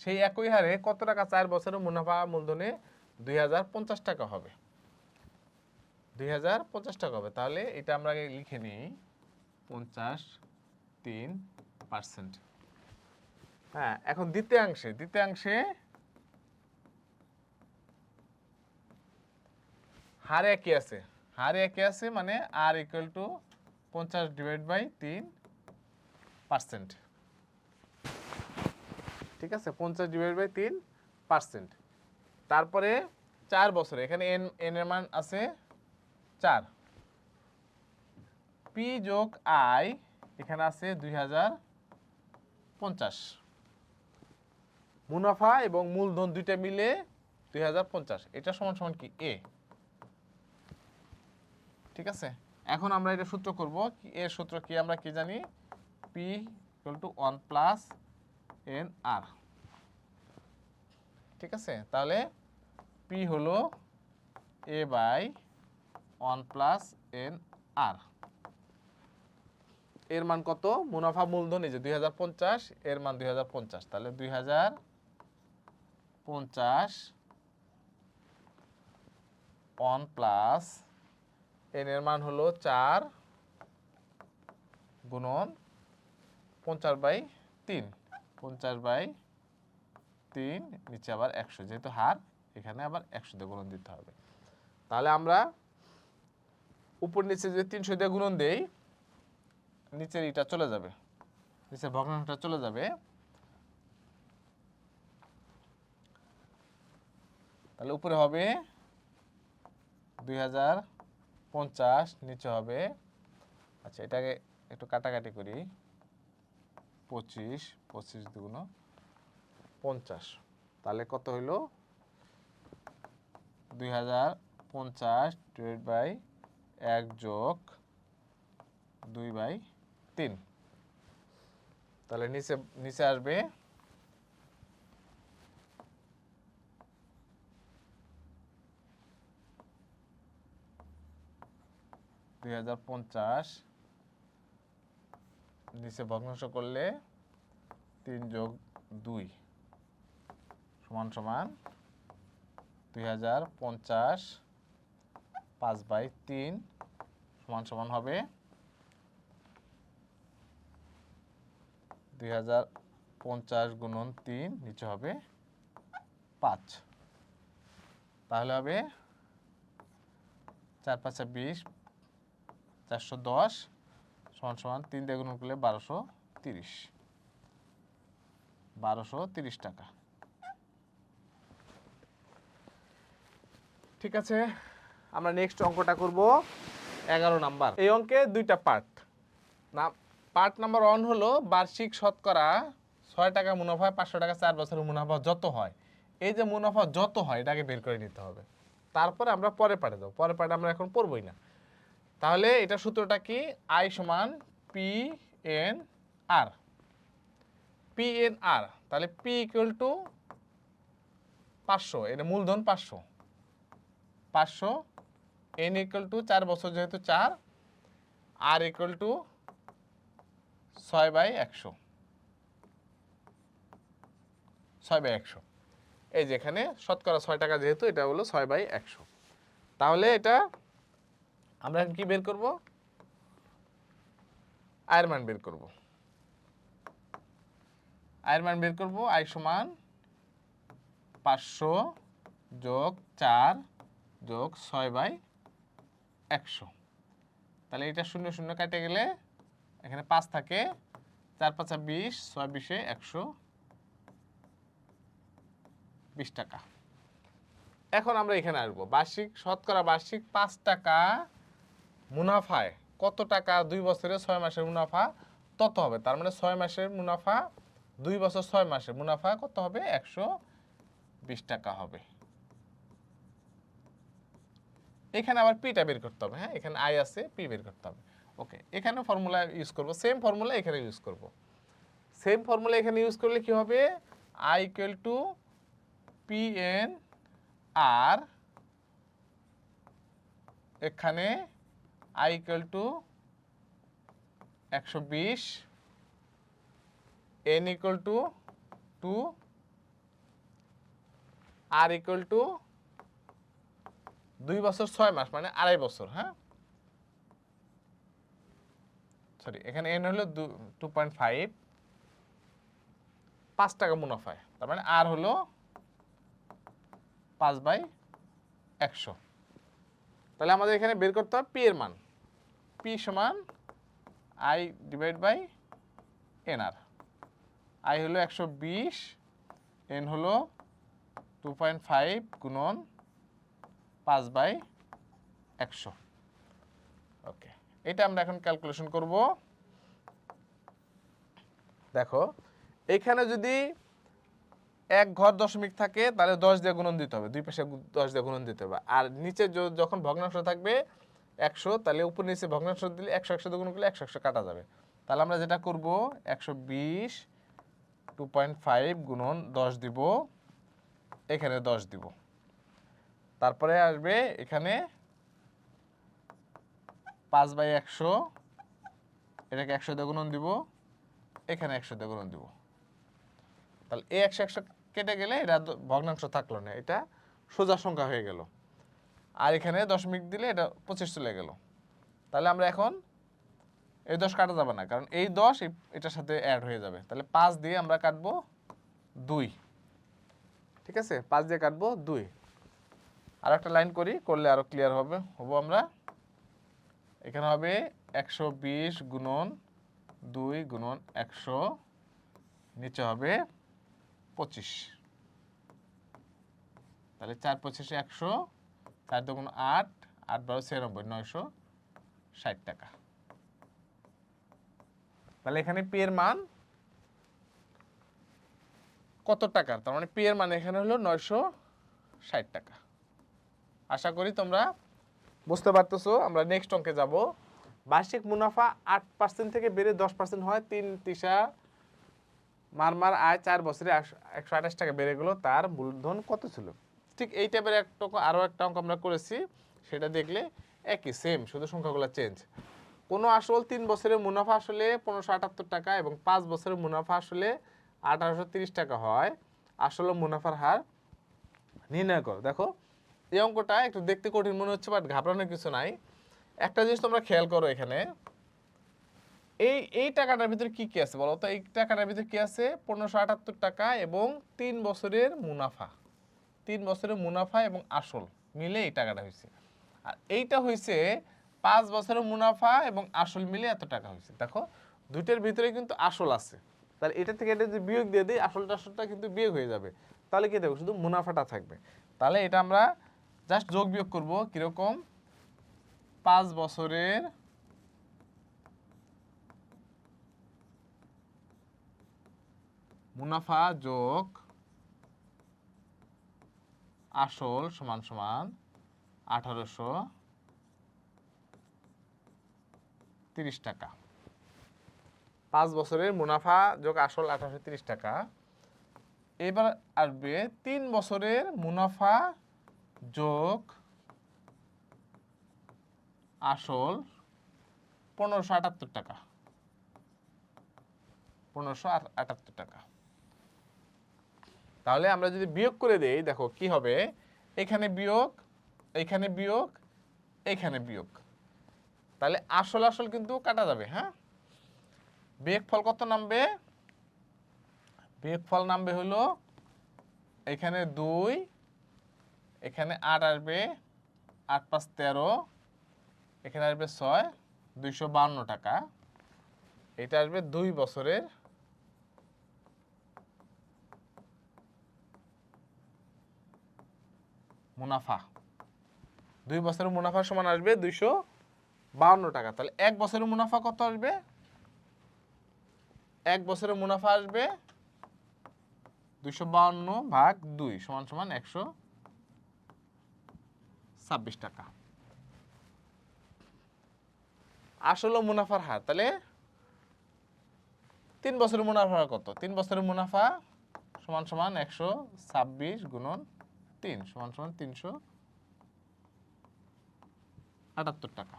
সেই একই হারে কত টাকা 4 বছরের মুনাফা মূলধনে 2050 টাকা হবে। 2050 টাকা হবে। তাহলে এটা আমরা লিখে নিই 53%। হ্যাঁ, এখন দ্বিতীয়াংশে হারে একই আছে, মানে R = 50/3%। ঠিক আছে, 50/3%। তারপরে 4 বছরে, এখানে N এর মান আছে 4, P যোগ I এখানে আছে 2050। মুনাফা এবং মূলধন দুইটা মিলে 2050, এটা সমান সমান কি? A। ঠিক আছে, এখন আমরা এটা সূত্র করব। এর সূত্র কি? আমরা কি জানি? P = 1 + NR। ঠিক আছে, তাহলে P হলো A/1 + NR। এর মান কত? মুনাফা মূলধন এই যে 2050, এর মান 2050। তাহলে 2050 1 প্লাস N এর মান হলো 4 গুণন 50/3, 50/3 নিচে আবার 100, যেহেতু হার এখানে আবার 100 দিয়ে গুণন দিতে হবে। তাহলে আমরা উপর নিচে যে 300 দিয়ে গুণন দেই, নিচের এটা চলে যাবে, নিচের ভগ্নাংশটা চলে যাবে। তাহলে উপরে হবে 2050, নিচে হবে, আচ্ছা এটাকে একটু কাটাকাটি করি, 25, 25 দুগুণ 50। তাহলে কত হইল? 2050/1 যোগ 2/3। তাহলে নিচে আসবে 2050 নিচে ভগ্নাংশ করলে 3 যোগ 2 সমান সমান 2050 5/3 সমান সমান হবে 2050 গুণন 3 নিচে হবে 5। তাহলে হবে 4 5 20 410 সমান সমান 3 দিয়ে গুণন করলে 1230 টাকা। ঠিক আছে, আমরা নেক্সট অঙ্কটা করব 11 নাম্বার। এই অঙ্কে দুইটা পার্ট। না, পার্ট নাম্বার 1 হলো বার্ষিক শতকরা 6 টাকা মুনাফা 500 টাকা 4 বছরের মুনাফা যত হয়। এই যে মুনাফা যত হয় এটাকে বের করে নিতে হবে, তারপরে আমরা পরে পার্টে যাব। পরে পার্টে আমরা এখন পড়বই না। তাহলে এটা সূত্রটা কি? আই সমান পি এন আর। পি এন আর, তাহলে পি ইকুয়াল টু 500, এটা মূলধন 500, এন ইকুয়াল টু 4 বছর যেহেতু 4, আর ইকুয়াল টু 6/100, 6/100। এই যে এখানে শতকরা 6 টাকা যেহেতু এটা হলো 6/100। তাহলে এটা আমরা এখন কি বের করব? আয়ের মান বের করব। আয়ের মান বের করব। আয় সমান 500 যোগ 4 যোগ 6/100। তাহলে এটা 0 0 কাটে গেলে এখানে 5 থাকে, 4 5 20, 6 20 120 টাকা। এখন আমরা এখানে আসবো বার্ষিক শতকরা বার্ষিক 5 টাকা মুনাফায় কত টাকা 2 বছরে 6 মাসের মুনাফা তত হবে। তার মানে 6 মাসের মুনাফা 2 বছর 6 মাসের মুনাফা কত হবে? 120 টাকা হবে। এখানে আবার পিটা বের করতে হবে। হ্যাঁ, এখানে আই আছে, পি বের করতে হবে। ওকে, এখানে ফর্মুলা ইউজ করব, সেম ফর্মুলা এখানে ইউজ করব। সেম ফর্মুলা এখানে ইউজ করলে কি হবে? I equal to P N R, এখানে I equal to 120, N equal to 2, R equal to 2 বছর 6 মাস মানে 2.5 বছর। হ্যাঁ, সরি, এখানে এন হলো 2.5, 5 টাকা মুনাফায়, তার মানে আর হলো 5/100। তাহলে আমাদের এখানে বের করতে হবে পি এর মান। পি সমান I divide by N R. I হলো 120, এন হলো 2.5 গুণন 5/100। ওকে, এটা আমরা এখন ক্যালকুলেশন করব। দেখো, এখানে যদি এক ঘর দশমিক থাকে তাহলে 10 দিয়ে গুণন দিতে হবে, দুই পাশে 10 দিয়ে গুণন দিতে হবে। আর নিচে যখন ভগ্নাংশ থাকবে 100, তাহলে উপর নিচে ভগ্নাংশ দিলে 100 100 দিয়ে গুণন করলে 100 100 কাটা যাবে। তাহলে আমরা যেটা করব 120 2.5 গুণন 10 দিব, এখানে 10 দিব। তারপরে আসবে এখানে 5/100, এটাকে 100 দিয়ে গুণন দিব, এখানে 100 দিয়ে গুণন দিব। তাহলে এই 100 100 কেটে গেলে এটা ভগ্নাংশ থাকলো না, এটা সোজা সংখ্যা হয়ে গেল। আর এখানে দশমিক দিলে এটা 25 চলে গেল। তাহলে আমরা এখন এই 10 কাটা যাবে না, কারণ এই 10 এটার সাথে অ্যাড হয়ে যাবে। তাহলে 5 দিয়ে আমরা কাটবো 2। ঠিক আছে, 5 দিয়ে কাটবো 2। আর একটা লাইন করলে আরো ক্লিয়ার হবে আমরা। এখানে হবে 120 গুণন 2 গুণন 100, নিচে হবে 25। তাহলে 4 25 100, 4 2 8, 8 12 96, 960 টাকা। তাহলে এখানে পি এর মান কত টাকা? তার মানে পি এর মান এখানে হলো 960 টাকা। আশা করি তোমরা বুঝতে পারতেছো। আমরা নেক্সট অঙ্কে যাব। বার্ষিক মুনাফা 8% থেকে বেড়ে 10% হয়। 3 তিসা মারমার আয় 4 বছরে 128 টাকা বেড়ে গেল, তার মূলধন কত ছিল? ঠিক এই টাইপের আরও একটা অঙ্ক আমরা করেছি, সেটা দেখলে একই সেম, শুধু সংখ্যাগুলো চেঞ্জ। কোনো আসল 3 বছরের মুনাফা আসলে 1578 টাকা এবং 5 বছরের মুনাফা আসলে 1830 টাকা হয়, আসল ও মুনাফার হার নির্ণয় করো। দেখো এই অঙ্কটা একটু দেখতে কঠিন মনে হচ্ছে, বাট ঘাবড়ানোর কিছু নাই। একটা জিনিস তোমরা খেয়াল করো, এখানে এই টাকাটার ভিতরে কি কি আছে বলো তো? এই টাকাটার ভিতরে কি আছে? 1578 টাকা এবং 3 বছরের মুনাফা। 3 বছরের মুনাফা এবং আসল মিলে এই টাকাটা হয়েছে। আর এইটা হয়েছে 5 বছরের মুনাফা এবং আসল মিলে এত টাকা হয়েছে। দেখো দুইটার ভিতরে কিন্তু আসল আছে, তাহলে এটা থেকে এটা যদি বিয়োগ দিয়ে দিই, আসলটা কিন্তু বিয়োগ হয়ে যাবে। তাহলে কি দেখো শুধু মুনাফাটা থাকবে। তাহলে এটা আমরা জাস্ট যোগ বিয়োগ করবো। কিরকম? 5 বছরের মুনাফা যোগ আসল সমান সমান 1830 টাকা। 5 বছরের মুনাফা যোগ আসল 1830 টাকা। এবার আসবে 3 বছরের মুনাফা যোগ আসল 1578 টাকা। 1578 টাকা। তাহলে আমরা যদি বিয়োগ করে দেই, দেখো কি হবে? এখানে বিয়োগ, এখানে বিয়োগ, এখানে বিয়োগ। তাহলে আসল আসল কিন্তু কাটা যাবে। হ্যাঁ, বিয়োগফল কত নামবে? বিয়োগফল নামবে হলো এখানে 2, এখানে 8 আসবে, 8 5 13, এখানে আসবে 6, 252 টাকা। এটা আসবে 2 বছরের মুনাফা। 2 বছরের মুনাফা সমান আসবে 252 টাকা। তাহলে 1 বছরের মুনাফা কত আসবে? 1 বছরের মুনাফা আসবে 252 ভাগ 2 সমান সমান 126 টাকা। আসল ও মুনাফার হার, তাহলে 3 বছরের মুনাফা কত? 3 বছরের মুনাফা সমান সমান 126 গুণন 3 সমান সমান 378 টাকা।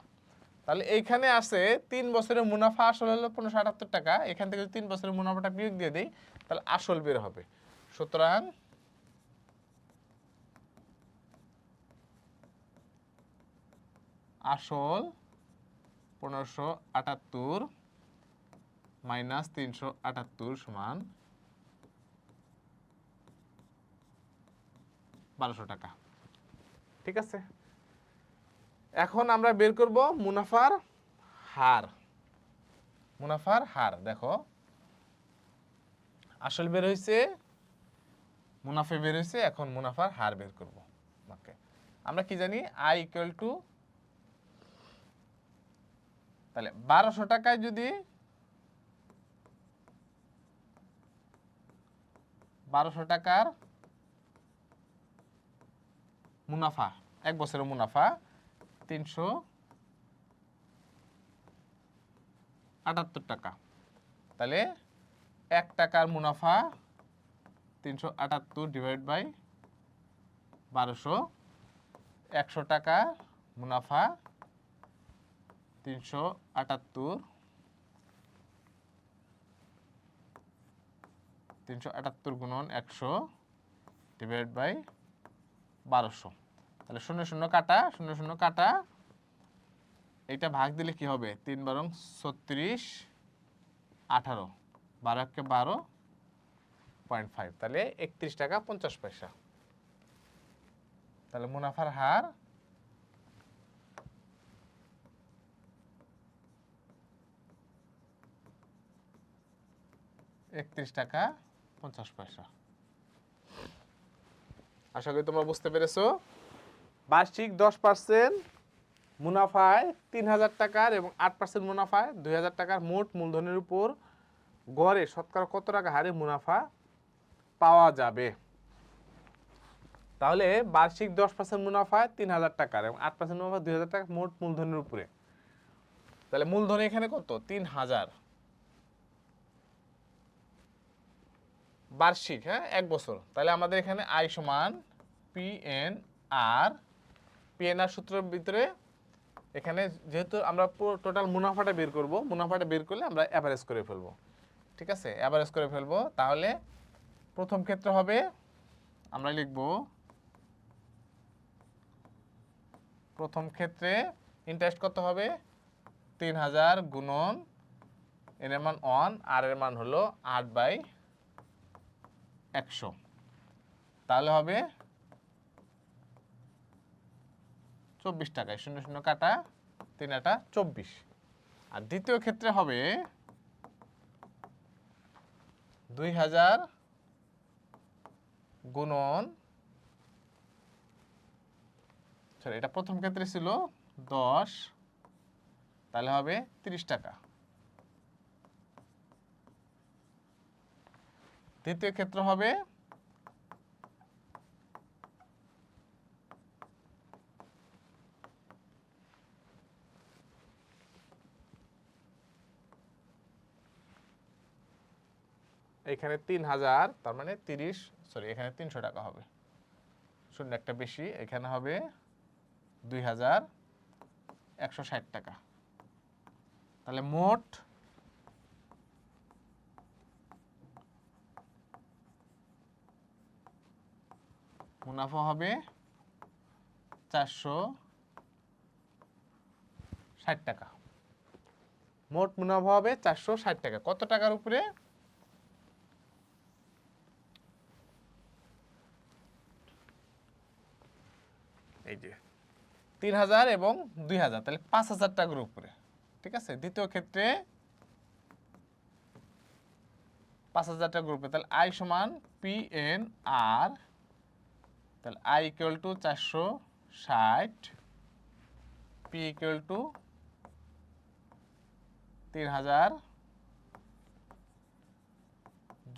তাহলে এইখানে আছে 3 বছরের মুনাফা আসল হলো 1578 টাকা। এখান থেকে যদি 3 বছরের মুনাফাটা বিয়োগ দিয়ে দেই, তাহলে আসল বের হবে। সুতরাং আসল 1578 মাইনাস 378 সমান 1200 টাকা। ঠিক আছে, এখন আমরা বের করব মুনাফার হার। মুনাফার হার দেখো, আসল বের হয়েছে, মুনাফা বের হয়েছে, এখন মুনাফার হার বের করব। ওকে, আমরা কি জানি? আই ইকুয়াল টু, তাহলে 1200 টাকায় যদি 1200 টাকার মুনাফা, 1 বছরের মুনাফা 378 টাকা, তাহলে 1 টাকার মুনাফা 378 ডিভাইড বাই 1200, 100 টাকা মুনাফা 378 গুণন 100 ডিভাইড বাই 1200। তাহলে 0 0 কাটা, 0 0 কাটা, এটা ভাগ দিলে কি হবে? 3 বারং 36, 18, 12 কে 12.5, তাহলে 31 টাকা 50 পয়সা। তাহলে মুনাফার হার 31 টাকা 50 পয়সা। আশা করি তোমরা বুঝতে পেরেছো। বার্ষিক 10% মুনাফায় 3000 টাকার এবং 8% মুনাফায় 2000 টাকার মোট মূলধনের উপর গড়ে শতকরা কত টাকা হারে মুনাফা পাওয়া যাবে? তাহলে বার্ষিক 10% মুনাফায় 3000 টাকার এবং 8% মুনাফা 2000 টাকা মোট মূলধনের উপরে। তাহলে মূলধন এখানে কত? 3000 বার্ষিক, হ্যাঁ 1 বছর। তাহলে আমাদের এখানে আই সমান PNR। PNR সূত্রের ভিতরে এখানে যেহেতু আমরা পুরো টোটাল মুনাফাটা বের করব, মুনাফাটা বের করলে আমরা অ্যাভারেজ করে ফেলবো। ঠিক আছে, অ্যাভারেজ করে ফেলবো। তাহলে প্রথম ক্ষেত্রে হবে, আমরা লিখব প্রথম ক্ষেত্রে ইন্টারেস্ট কত হবে, 3000 গুণন এর মান 1 আর এর মান হলো 8/100, তাহলে হবে 24 টাকায়, 0 0 কাটা 3 আটা 24। আর দ্বিতীয় ক্ষেত্রে হবে 2000 গুণন, সরি এটা প্রথম ক্ষেত্রে ছিল 10, তাহলে হবে 30 টাকা। দ্বিতীয় ক্ষেত্র হবে এখানে 3000, তার মানে 30, সরি এখানে 300 টাকা হবে, শূন্য একটা বেশি, এখানে হবে 2160 টাকা। তাহলে মোট মুনাফা হবে 460 টাকা। মোট মুনাফা হবে 460 টাকা। কত টাকার উপরে? এই যে 3000 এবং 2000, তাহলে 5000 টাকার উপরে। ঠিক আছে, দ্বিতীয় ক্ষেত্রে 5000 টাকার উপরে, তাহলে আই সমান পি এন আর, তাহলে I equal two 460, P equal to 3000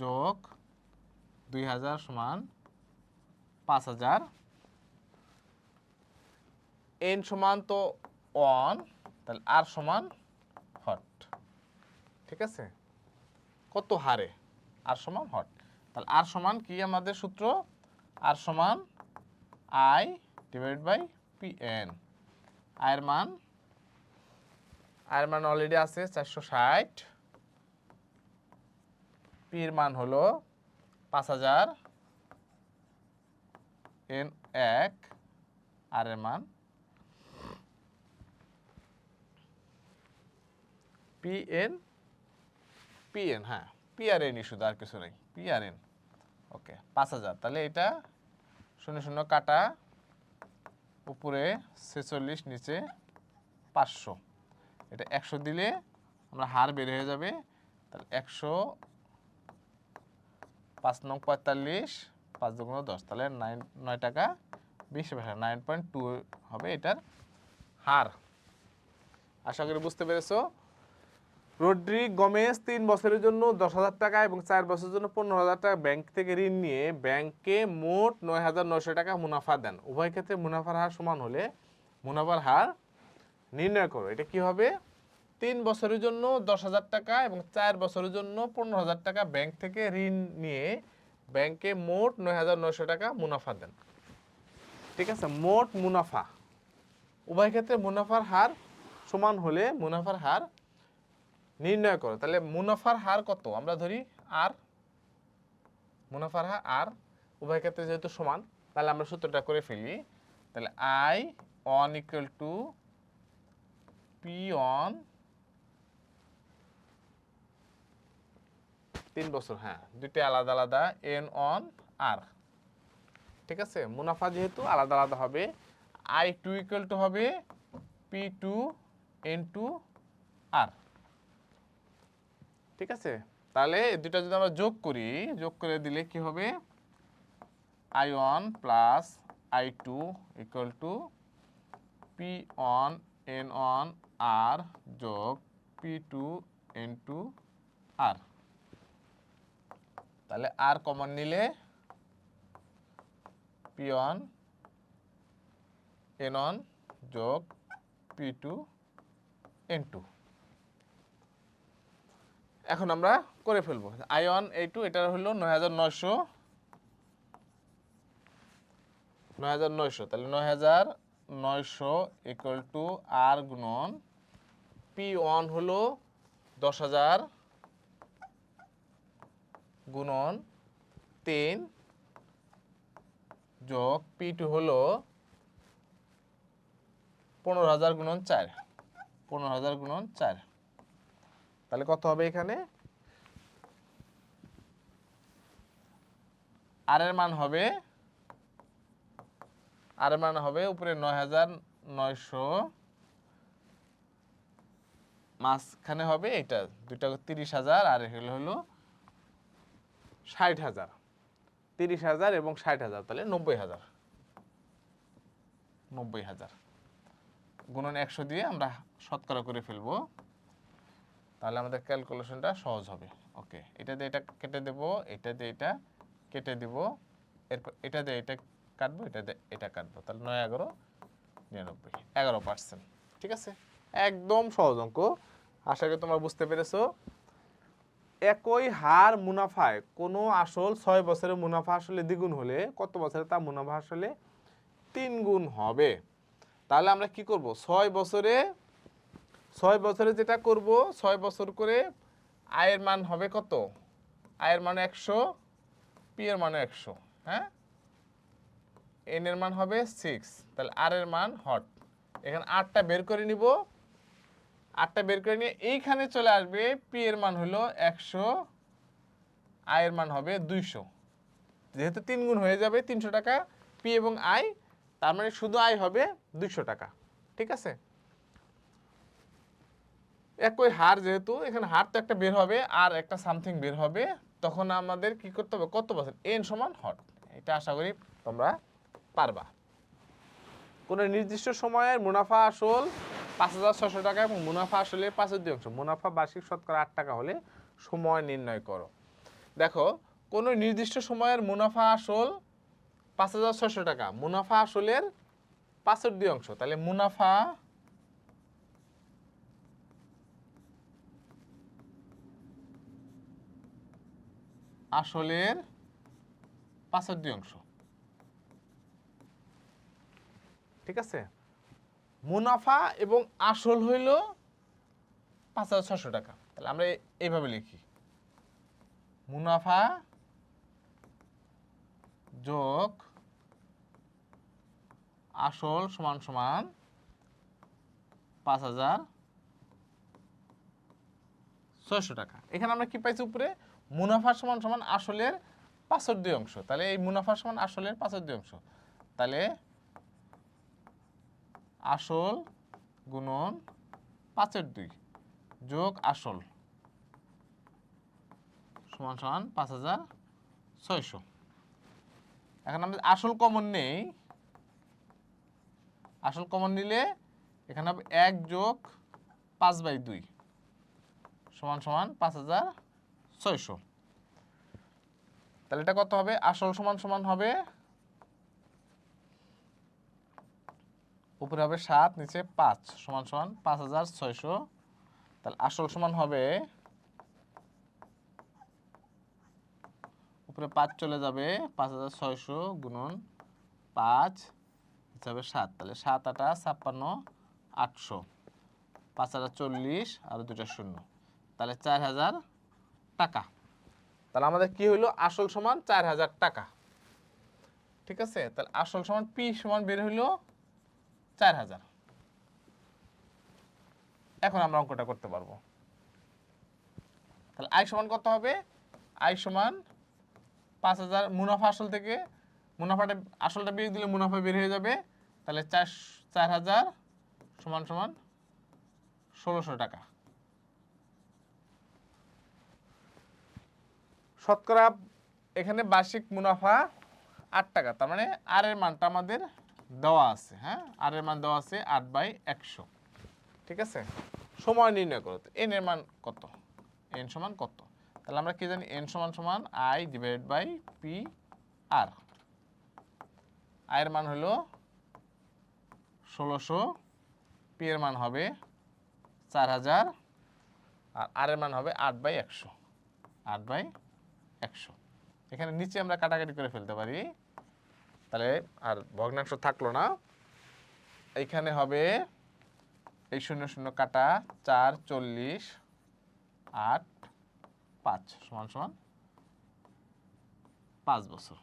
যোগ 2000 সমান 5000, এন সমান তো 1, তাহলে আর সমান হট। ঠিক আছে, কত হারে? আর সমান হট। তাহলে আর সমান কি আমাদের সূত্র? আর সমান I divide by P N. আয়ের মান অলরেডি আছে 460, পি এর মান হলো 5000, এন 1, আর এর মান পি এন, হ্যাঁ পি আর এন, শুধু আর কিছু নেই, পি আর এন। ওকে, 5000, তাহলে এটা 0 0 কাটা, উপরে 46, নিচে 500, এটা 100 দিলে আমরা হার বের হয়ে যাবে। তাহলে 100, 5 নং 45, 5 দুগুণ 10, তাহলে 9 টাকা 20 পয়সা, 9.2 হবে এটার হার। আশা করি বুঝতে পেরেছো। রড্রি গোমেজ 3 বছরের জন্য 10,000 টাকা এবং 4 বছরের জন্য 15,000 টাকা ব্যাংক থেকে ঋণ নিয়ে ব্যাংকে মোট 9,900 টাকা মুনাফা দেন। উভয় ক্ষেত্রে মুনাফার হার সমান হলে মুনাফার হার নির্ণয় করো। এটা কি হবে? 3 বছরের জন্য 10,000 টাকা এবং 4 বছরের জন্য 15,000 টাকা ব্যাংক থেকে ঋণ নিয়ে ব্যাংকে মোট 9,900 টাকা মুনাফা দেন। ঠিক আছে, মোট মুনাফা, উভয় ক্ষেত্রে মুনাফার হার সমান হলে মুনাফার হার নির্ণয় করো। তাহলে মুনাফার হার কত? আমরা ধরি আর, মুনাফার হার আর, উভয় ক্ষেত্রে যেহেতু সমান, তাহলে আমরা সূত্রটা করে ফেলি। তাহলে I on equal to P on 3 বছর, হ্যাঁ দুইটা আলাদা আলাদা, এন অন আর। ঠিক আছে, মুনাফা যেহেতু আলাদা আলাদা হবে, আই টু ইকুয়াল টু হবে পি টু এন টু আর। ঠিক আছে, তাহলে দুইটা যদি আমরা যোগ করি, যোগ করে দিলে কি হবে? I one plus I two equal to P one N one R যোগ P two N two R. তাহলে আর কমন নিলে পি ওয়ান এন অন যোগ পি টু এন টু। এখন আমরা করে ফেলবো। আই ওয়ান এই টু, এটা হলো 9,900, তাহলে 9,000 900 ইকুয়াল টু আর গুণন P1 হলো 10,000 গুণন 3 যোগ P2 হলো 15,000 গুণন 4, 15,000 গুণন 4। তাহলে কত হবে এখানে? আর এর মান হবে উপরে 9,900, মাঝখানে হবে এটা দুইটা 30,000 আর হলো 60,000, 30,000 এবং 60,000, তাহলে 90,000, 90,000 গুণন 100 দিয়ে আমরা শতকরা করে ফেলবো, তাহলে আমাদের ক্যালকুলেশনটা সহজ হবে। ওকে, এটা দিয়ে এটা কেটে দেব, এটা দিয়ে এটা কেটে দিব, এরপর এটা দিয়ে এটা কাটবো, এটা দিয়ে এটা কাটবো, তাহলে 9, 11, 99, 11%। ঠিক আছে, একদম সহজ অঙ্ক। আশা করি তোমরা বুঝতে পেরেছো। একই হার মুনাফায় কোনো আসল 6 বছরের মুনাফা আসলে দ্বিগুণ হলে কত বছরে তা মুনাফা আসলে 3 গুণ হবে। তাহলে আমরা কি করব? 6 বছরে যেটা করব, 6 বছর করে আয়ের মান হবে কত? আয়ের মান 100, পি এর মান 100, হ্যাঁ, এন এর মান হবে 6, তাহলে আর এর মান হট, এখানে 8টা বের করে নিব, 8টা বের করে নিয়ে এইখানে চলে আসবে, পি এর মান হলো 100, আয়ের মান হবে 200, যেহেতু 3 গুণ হয়ে যাবে 300 টাকা পি এবং আই, তার মানে শুধু আয় হবে 200 টাকা। ঠিক আছে, একই হার, যেহেতু এখানে হার তো একটা বের হবে আর একটা সামথিং বের হবে, তখন আমাদের কি করতে হবে? কত বছর এন সমান হট, এটা আশা করি তোমরা পারবা। কোন নির্দিষ্ট সময়ের মুনাফা আসল 5,600 টাকা এবং মুনাফা আসলে 5/2, মুনাফা বার্ষিক শতকরা 8 টাকা হলে সময় নির্ণয় করো। দেখো, কোন নির্দিষ্ট সময়ের মুনাফা আসল 5,600 টাকা, মুনাফা আসলের 5/2, তাহলে মুনাফা আসলের 5/2। ঠিক আছে, মুনাফা এবং আসল হইল 5,600 টাকা, তাহলে আমরা এইভাবে লিখি, মুনাফা যোগ আসল সমান সমান 5,600 টাকা। এখানে আমরা কি পাইছি? উপরে মুনাফা সমান সমান আসলের 5/2, তাহলে এই মুনাফা সমান আসলের 5/2, তাহলে আসল গুণন 5/2 যোগ আসল সমান সমান 5,600। এখন আমরা আসল কমন নেই, আসল কমন নিলে এখানে হবে 1 যোগ 5/2 সমান সমান 5,600। তাহলে এটা কত হবে? আসল সমান সমান হবে, উপরে হবে 7, নিচে 5, সমান সমান 5,600। তাহলে আসল সমান হবে, উপরে 5 চলে যাবে, 5,600 গুণন 5 হিসাবে 7, তাহলে 7 8 56, 800, 5,040 আর 2টা শূন্য, তাহলে 4,000 টাকা। তাহলে আমাদের কি হইলো? আসল সমান 4,000 টাকা। ঠিক আছে, তাহলে আসল সমান পি সমান বের হইলো 4,000। এখন আমরা অঙ্কটা করতে পারবো। তাহলে আই সমান কত হবে? আই সমান 5,000 মুনাফা আসল থেকে, মুনাফাটা আসলটা বিয়োগ দিলে মুনাফা বের হয়ে যাবে, তাহলে 4,000 সমান সমান 1,600 টাকা। শতকরা এখানে বার্ষিক মুনাফা 8 টাকা, তার মানে আর এর মানটা আমাদের দেওয়া আছে, হ্যাঁ, আর এর মান দেওয়া আছে 8/100। ঠিক আছে, সময় নির্ণয় করো, এন এর মান কত? এন সমান কত? তাহলে আমরা কি জানি? এন সমান সমান আই ডিভাইডেড বাই পি আর। আয়ের মান হলো 1,600, পি এর মান হবে 4,000 আর এর মান হবে 8/100, 8/100। এখানে নিচে আমরা কাটাকাটি করে ফেলতে পারি, তাহলে আর ভগ্নাংশ থাকলো না। এইখানে হবে এই 0 0 কাটা 4 40 8 5 সমান সমান 5 বছর।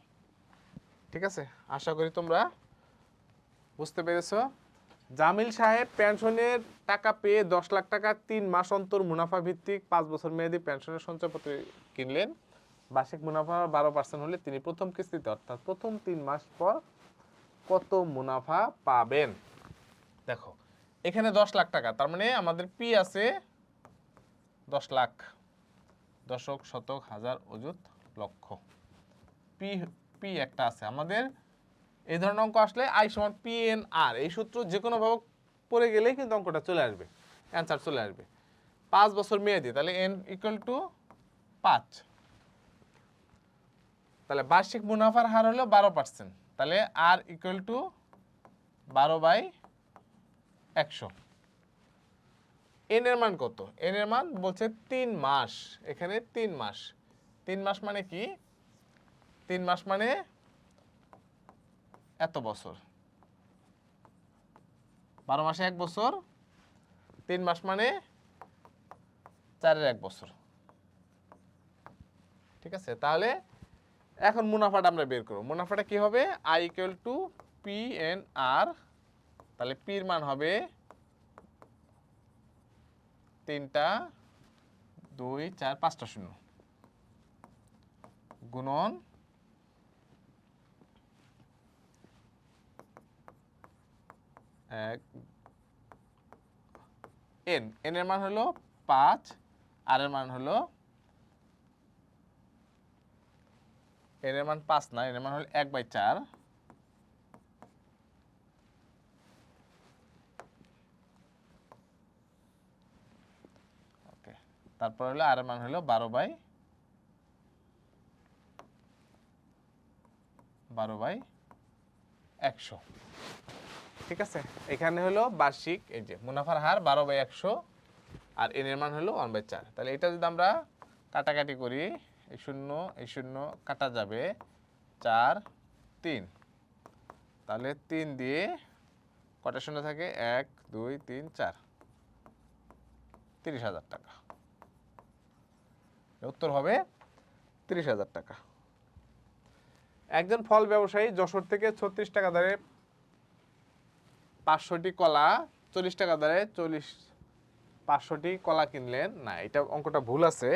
ঠিক আছে, আশা করি তোমরা বুঝতে পেরেছো। জামিল সাহেব পেনশনের টাকা পেয়ে 10 লাখ টাকা 3 মাস অন্তর মুনাফা ভিত্তিক 5 বছর মেয়াদী পেনশনের সঞ্চয়পত্র কিনলেন। বার্ষিক মুনাফা 12% হলে তিনি প্রথম কিস্তিতে অর্থাৎ প্রথম 3 মাস পর কত মুনাফা পাবেন? দেখো এখানে 10 লাখ টাকা, তার মানে আমাদের পি আছে 10 লাখ, দশক শতক হাজার অযুত লক্ষ। পি পি একটা আছে আমাদের। এই ধরনের অঙ্ক আসলে আই সমান পি এন আর, এই সূত্র যে কোনো ভাবে পড়ে গেলেই কিন্তু অঙ্কটা চলে আসবে, অ্যান্সার চলে আসবে। 5 বছর মেয়াদি, তাহলে এন ইকুয়াল টু 5। তাহলে বার্ষিক মুনাফার হার হলো 12%, তাহলে আর ইকুয়াল টু 12/100। এন এর মান কত? এন এর মান বলছে 3 মাস, এখানে 3 মাস। 3 মাস মানে কি? 3 মাস মানে এত বছর, 12 মাসে 1 বছর, 3 মাস মানে 4-এর 1 বছর। ঠিক আছে, তাহলে এখন মুনাফাটা আমরা বের করব। মুনাফাটা কি হবে? I equal to P N R, তাহলে পি এর মান হবে 3টা 2 4 5টা শূন্য গুণন এন। এন এর মান হলো 5, আর এর মান হলো এন এর মান 5 না, এন এর মান হলো 1/4। ওকে, তারপর হলো আর এর মান হলো 12/100। ঠিক আছে, এখানে হলো বার্ষিক এই যে মুনাফার হার 12/100 আর এন এর মান হলো 1/4। তাহলে এটা যদি আমরা কাটাকাটি করি, এই শূন্য কাটা যাবে, 4 3, তাহলে 3 দিয়ে কটা শূন্য থাকে? 1 2 3 4, 30,000 টাকা। উত্তর হবে 30,000 টাকা। একজন ফল ব্যবসায়ী যশোর থেকে 36 টাকা দরে 500টি কলা, 40 টাকা দরে 500টি কলা কিনলেন। না, এটা অঙ্কটা ভুল আছে।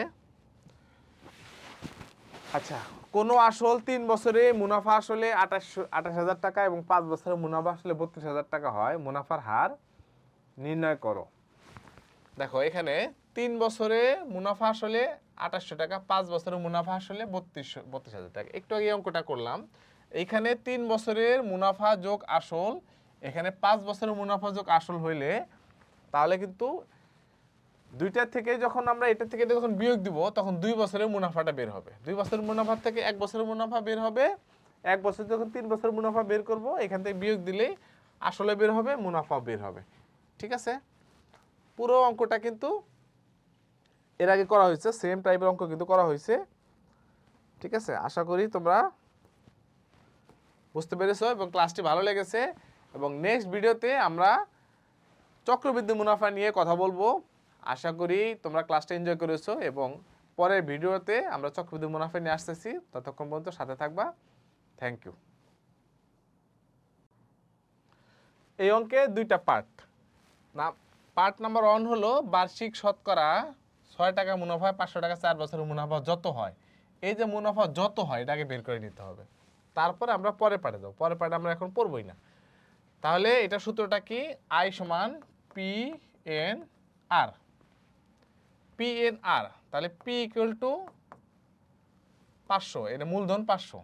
আচ্ছা, কোন আসল 3 বছরে মুনাফা আসলে 28,000 টাকা এবং 5 বছরে মুনাফা আসলে 32,000 টাকা হয়, মুনাফার হার নির্ণয় করো। দেখো এখানে 3 বছরে মুনাফা আসলে 2800 টাকা, 5 বছরের মুনাফা আসলে 32,000 টাকা। একটু আগে অঙ্কটা করলাম, এইখানে 3 বছরের মুনাফা যোগ আসল, এখানে 5 বছরের মুনাফা যোগ আসল হইলে তাহলে কিন্তু দুইটা থেকে যখন আমরা এটা থেকে যখন বিয়োগ দিব তখন 2 বছরের মুনাফাটা বের হবে। 2 বছরের মুনাফা থেকে 1 বছরের মুনাফা বের হবে। 1 বছর যখন 3 বছরের মুনাফা বের করব, এখান থেকে বিয়োগ দিলেই আসলে বের হবে, মুনাফাও বের হবে। ঠিক আছে, পুরো অঙ্কটা কিন্তু এর আগে করা হয়েছে, সেম টাইপের অঙ্ক কিন্তু করা হয়েছে। ঠিক আছে, আশা করি তোমরা বুঝতে পেরেছো এবং ক্লাসটি ভালো লেগেছে। এবং নেক্সট ভিডিওতে আমরা চক্রবৃদ্ধি মুনাফা নিয়ে কথা বলবো। আশা করি তোমরা ক্লাসটা এনজয় করেছো এবং পরের ভিডিওতে আমরা চক্রবৃদ্ধি মুনাফা নিয়ে আসতেছি। ততক্ষণ পর্যন্ত সাথে থাকবা। Thank you. এই অঙ্কে 2টা পার্ট। না, পার্ট নাম্বার 1 হলো বার্ষিক শতকরা 6 টাকা মুনাফা 500 টাকা 4 বছরের মুনাফা যত হয়, এই যে মুনাফা যত হয় এটাকে বের করে নিতে হবে। তারপরে আমরা পরের পার্টে যাবো, পরের পার্টে আমরা এখন পড়বই না। তাহলে এটা সূত্রটা কি? আই সমান পি এন আর। পি এন আর, তাহলে পি ইকুয়াল টু 500, এটা মূলধন 500,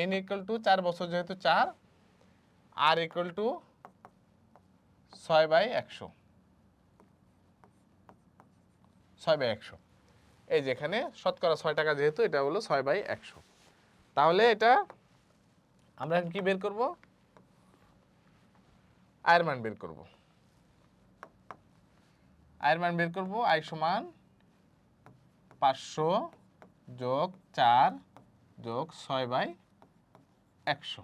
এন ইকুয়াল টু 4 বছর যেহেতু 4, আর ইকুয়াল টু 6/100। 6/100, এই যেখানে শতকরা 6 টাকা যেহেতু এটা হলো 6/100। তাহলে এটা আমরা কি বের করব? আয়ের মান বের করব। আয়ের মান বের করব, আয় সমান 500 যোগ 4 যোগ 6/100,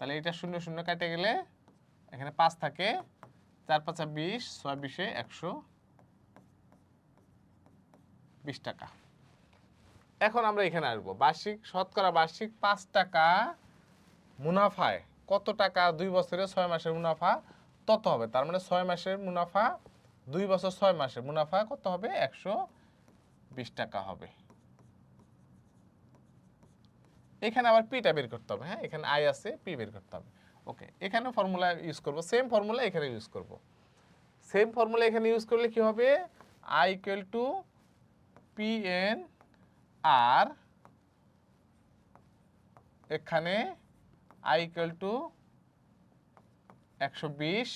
তাহলে এটা 0 0 কেটে গেলে এখানে 5 থাকে, 4 5 20, 6 20 120 টাকা। এখন আমরা এখানে আসবো বার্ষিক শতকরা বার্ষিক 5 টাকা মুনাফায় কত টাকা 2 বছরে 6 মাসের মুনাফা তত হবে। তার মানে 6 মাসের মুনাফা 2 বছর 6 মাসের মুনাফা কত হবে? 120 টাকা হবে। এখানে আবার পিটা বের করতে হবে। হ্যাঁ, এখানে আই আছে, পি বের করতে হবে। ওকে, এখানে ফর্মুলা ইউজ করব, সেম ফর্মুলা এখানে ইউজ করব। সেম ফর্মুলা এখানে ইউজ করলে কি হবে? I equal to P N R এখানে I equal to 120,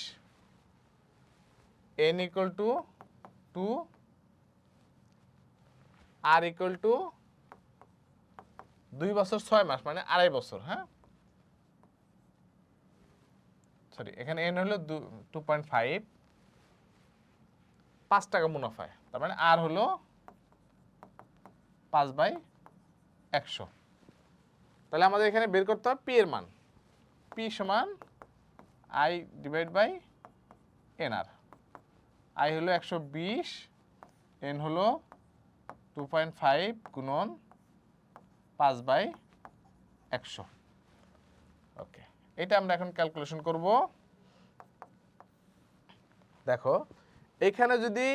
N equal to 2, R equal to 2 বছর 6 মাস মানে 2.5 বছর। হ্যাঁ, সরি, এখানে এন হলো 2.5, 5 টাকা মুনাফায়, তার মানে আর হলো 5/100। তাহলে আমাদের এখানে বের করতে হবে পি এর মান। পি সমান I divide by N R. I হলো 120, এন হলো 2.5 গুণন 5/100। ওকে, এটা আমরা এখন ক্যালকুলেশন করব। দেখো, এখানে যদি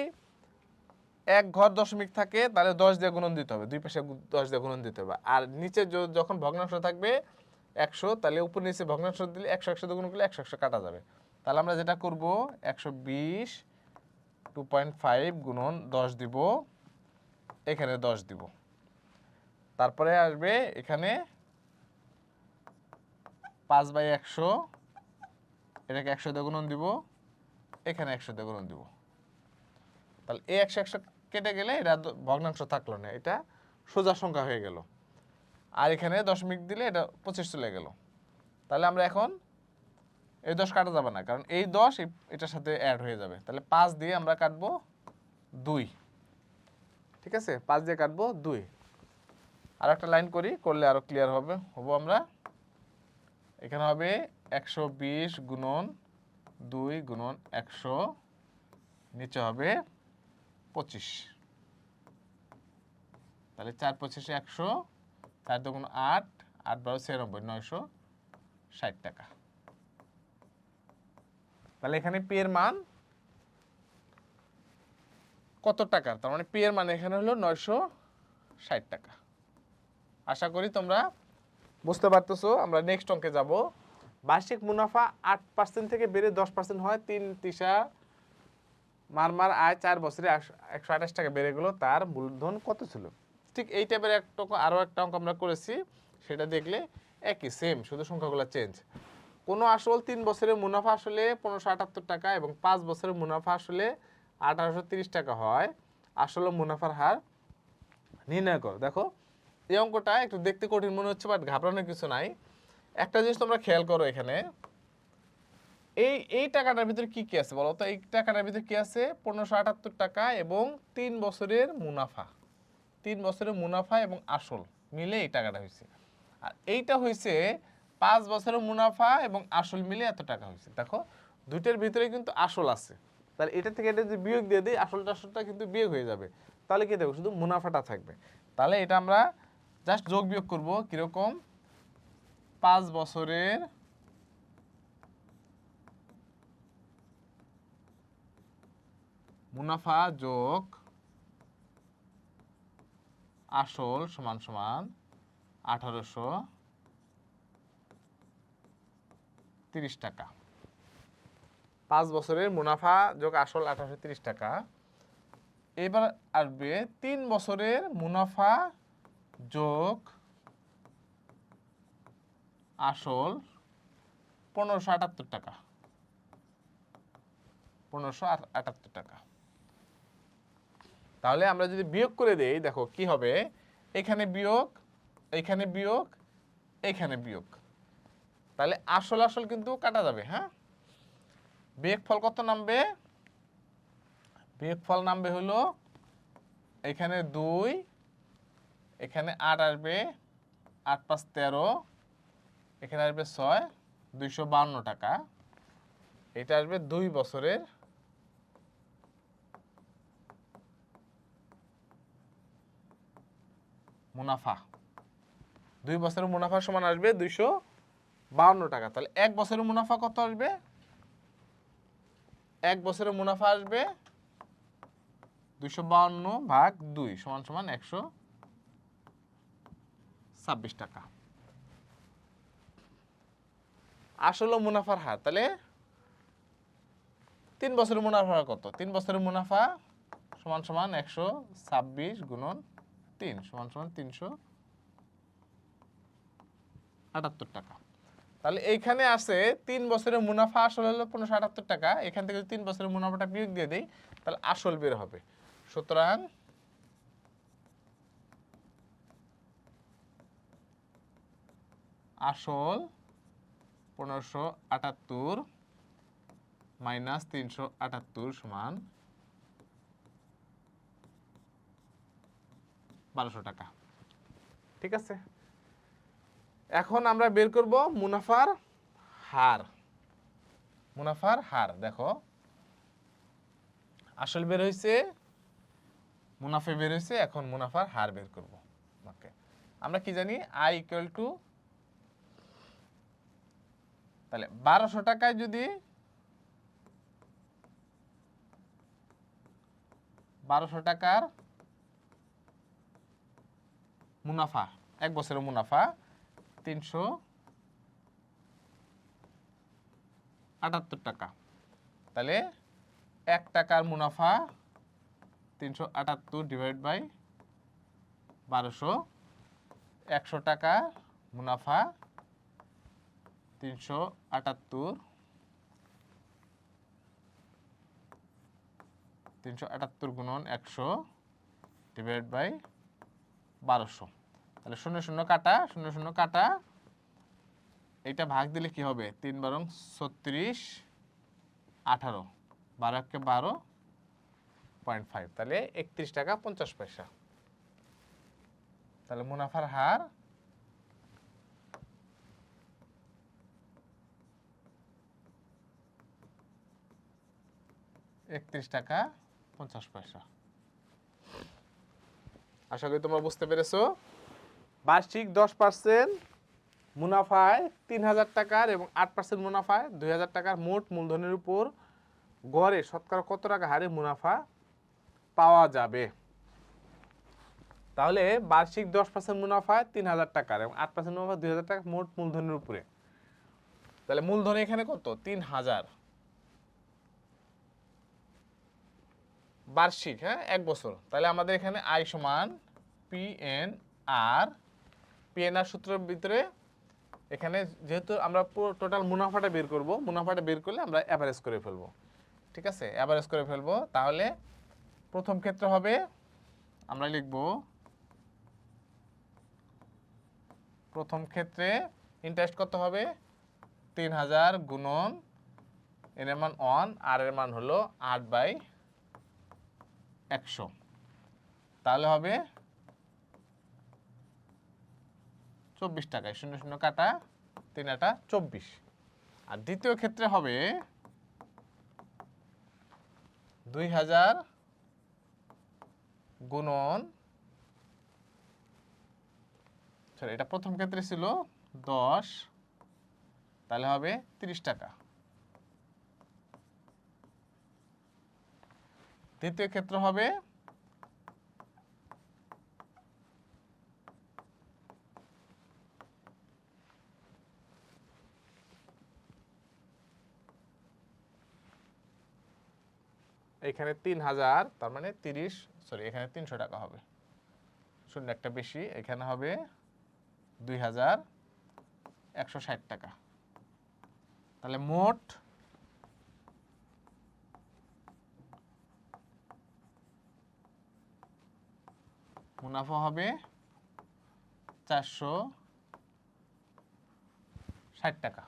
এক ঘর দশমিক থাকে তাহলে 10 দিয়ে গুণন দিতে হবে, দুই পাশে 10 দিয়ে গুণন দিতে হবে। আর নিচে যখন ভগ্নাংশ থাকবে 100, তাহলে উপর নিচে ভগ্নাংশ দিলে 100 100 দিয়ে গুণ করলে 100 100 কাটা যাবে। তাহলে আমরা যেটা করব 120 2.5 গুণন 10 দিব, এখানে 10 দিব। তারপরে আসবে এখানে 5/100, এটাকে 100 দিয়ে গুণন দিব, এখানে 100 দিয়ে গুণন দিব। তাহলে এই 100 100 কেটে গেলে এটা ভগ্নাংশ থাকলো না, এটা সোজা সংখ্যা হয়ে গেল। আর এখানে দশমিক দিলে এটা 25 চলে গেল। তাহলে আমরা এখন এই 10 কাটা যাবে না, কারণ এই 10 এটার সাথে অ্যাড হয়ে যাবে। তাহলে 5 দিয়ে আমরা কাটবো 2। ঠিক আছে, 5 দিয়ে কাটবো 2। আর একটা লাইন করলে আরো ক্লিয়ার হবে আমরা। এখানে হবে 120 গুণন 2 গুণন 100, নিচে হবে 25। তাহলে 4 25 100, 4 2 8, 8 12 96, 960 টাকা। তাহলে এখানে পি এর মান কত টাকার? তার মানে পি এর মান এখানে হলো 960 টাকা। আশা করি তোমরা বুঝতে পারতেছো। আমরা নেক্সট অঙ্কে যাব। বার্ষিক মুনাফা 8% থেকে বেড়ে 10% হয়, 3 তিসা মারমার আয় 4 বছরে 128 টাকা বেড়ে গেল, তার মূলধন কত ছিল? ঠিক এই টাইপের আরও একটা অঙ্ক আমরা করেছি, সেটা দেখলে একই সেম, শুধু সংখ্যাগুলো চেঞ্জ। কোনো আসল 3 বছরের মুনাফা আসলে 1578 টাকা এবং 5 বছরের মুনাফা আসলে 1830 টাকা হয়, আসলে মুনাফার হার নির্ণয় করো। দেখো, এই অঙ্কটা একটু দেখতে কঠিন মনে হচ্ছে, বাট ঘাবড়ানোর কিছু নাই। একটা জিনিস তোমরা খেয়াল করো, এখানে এই টাকাটার ভিতরে কি কি আছে বলো তো? এই টাকাটার ভিতরে কি আছে? 1578 টাকা এবং 3 বছরের মুনাফা। 3 বছরের মুনাফা এবং আসল মিলে এই টাকাটা হয়েছে। আর এইটা হয়েছে 5 বছরের মুনাফা এবং আসল মিলে এত টাকা হয়েছে। দেখো, দুইটার ভিতরে কিন্তু আসল আছে। তাহলে এটা থেকে এটা যদি বিয়োগ দিয়ে দিই, আসলটা কিন্তু বিয়োগ হয়ে যাবে। তাহলে কি দেখো, শুধু মুনাফাটা থাকবে। তাহলে এটা আমরা জাস্ট যোগ বিয়োগ করব। কিরকম? 5 বছরের মুনাফা যোগ আসল সমান সমান 1830 টাকা। 5 বছরের মুনাফা যোগ আসল 1830 টাকা। এবার আসবে 3 বছরের মুনাফা যোগ আসল 1578 টাকা। 1578 টাকা। তাহলে আমরা যদি বিয়োগ করে দেই, দেখো কি হবে? এখানে বিয়োগ, এখানে বিয়োগ, এখানে বিয়োগ। তাহলে আসল কিন্তু কাটা যাবে। হ্যাঁ, বিয়োগফল কত নামবে? বিয়োগফল নামবে হলো এখানে 2, এখানে 8 আসবে, 8 5 13, এখানে আসবে 6, 252 টাকা। এটা আসবে 2 বছরের মুনাফা। 2 বছরের মুনাফা সমান আসবে 252 টাকা। তাহলে 1 বছরের মুনাফা কত আসবে? 1 বছরের মুনাফা আসবে 252 ভাগ 2 সমান সমান 126 টাকা। আসলে মুনাফার হার তাহলে 3 বছরের মুনাফা কত? 3 বছরের মুনাফা সমান সমান 126 গুণন 3 সমান সমান 378 টাকা। তাহলে এইখানে আছে 3 বছরের মুনাফা আসল হলো 1578 টাকা। এখান থেকে যদি 3 বছরের মুনাফাটা বিয়োগ দিয়ে দেই তাহলে আসল বের হবে। সুতরাং আসল 1578 মাইনাস 378 সমান 1200 টাকা। ঠিক আছে, এখন আমরা বের করব মুনাফার হার। মুনাফার হার দেখো, আসল বের হয়েছে, মুনাফা বের হয়েছে, এখন মুনাফার হার বের করব। ওকে, আমরা কি জানি আই ইকুয়াল টু, তাহলে 1200 টাকায় যদি 1200 টাকার মুনাফা, 1 বছরের মুনাফা 378 টাকা, তাহলে 1 টাকার মুনাফা 378 ডিভাইড বাই 1200, 100 টাকা মুনাফা 378 গুণন 100 ডিভাইড বাই 1200। তাহলে 0 0 কাটা, 0 0 কাটা, এইটা ভাগ দিলে কি হবে? 3 বারং 36, 18, 12 কে 12.5, তাহলে 31 টাকা 50 পয়সা। তাহলে মুনাফার হার 31 টাকা 50 পয়সা। আশা করি তোমরা বুঝতে পেরেছো। বার্ষিক 10% মুনাফায় 3000 টাকার এবং 8% মুনাফায় 2000 টাকার মোট মূলধনের উপর গড়ে শতকরা কত টাকা হারে মুনাফা পাওয়া যাবে? তাহলে বার্ষিক 10% মুনাফায় 3000 টাকার এবং 8% মুনাফা 2000 টাকা মোট মূলধনের উপরে। তাহলে মূলধন এখানে কত? 3000 বার্ষিক, হ্যাঁ, 1 বছর। তাহলে আমাদের এখানে আই সমান পিএনআর। পিএনআর সূত্রের ভিতরে এখানে যেহেতু আমরা পুরো টোটাল মুনাফাটা বের করব, মুনাফাটা বের করলে আমরা অ্যাভারেজ করে ফেলবো। ঠিক আছে, অ্যাভারেজ করে ফেলবো। তাহলে প্রথম ক্ষেত্রে হবে, আমরা লিখব প্রথম ক্ষেত্রে ইন্টারেস্ট কত হবে? 3000 গুণন এর মান 1, আর এর মান হলো 8/100, তাহলে হবে 24 টাকায়। 0 0 কাটা, 3 8 24। আর দ্বিতীয় ক্ষেত্রে হবে 2000 গুণন, এটা প্রথম ক্ষেত্রে ছিল 10, তাহলে হবে 30 টাকা। দ্বিতীয় ক্ষেত্র হবে এখানে 3000, তার মানে 30, সরি এখানে 300 টাকা হবে, শূন্য একটা বেশি, এখানে হবে 2160 টাকা। তাহলে মোট মুনাফা হবে 460 টাকা।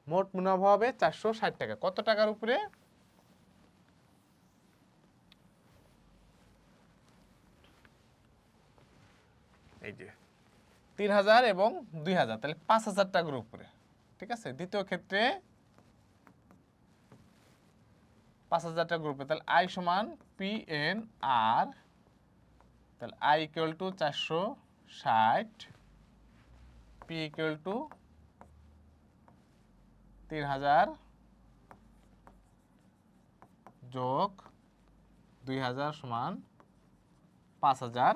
মোট মুনাফা হবে 460 টাকা। কত টাকার উপরে? এই যে 3000 এবং 2000, তাহলে 5000 টাকার উপরে। ঠিক আছে, দ্বিতীয় ক্ষেত্রে 5000টা গ্রুপে, তাহলে আই সমান পি এন আর, তাহলে I equal two 460, P equal to 3000 যোগ 2000 সমান 5000,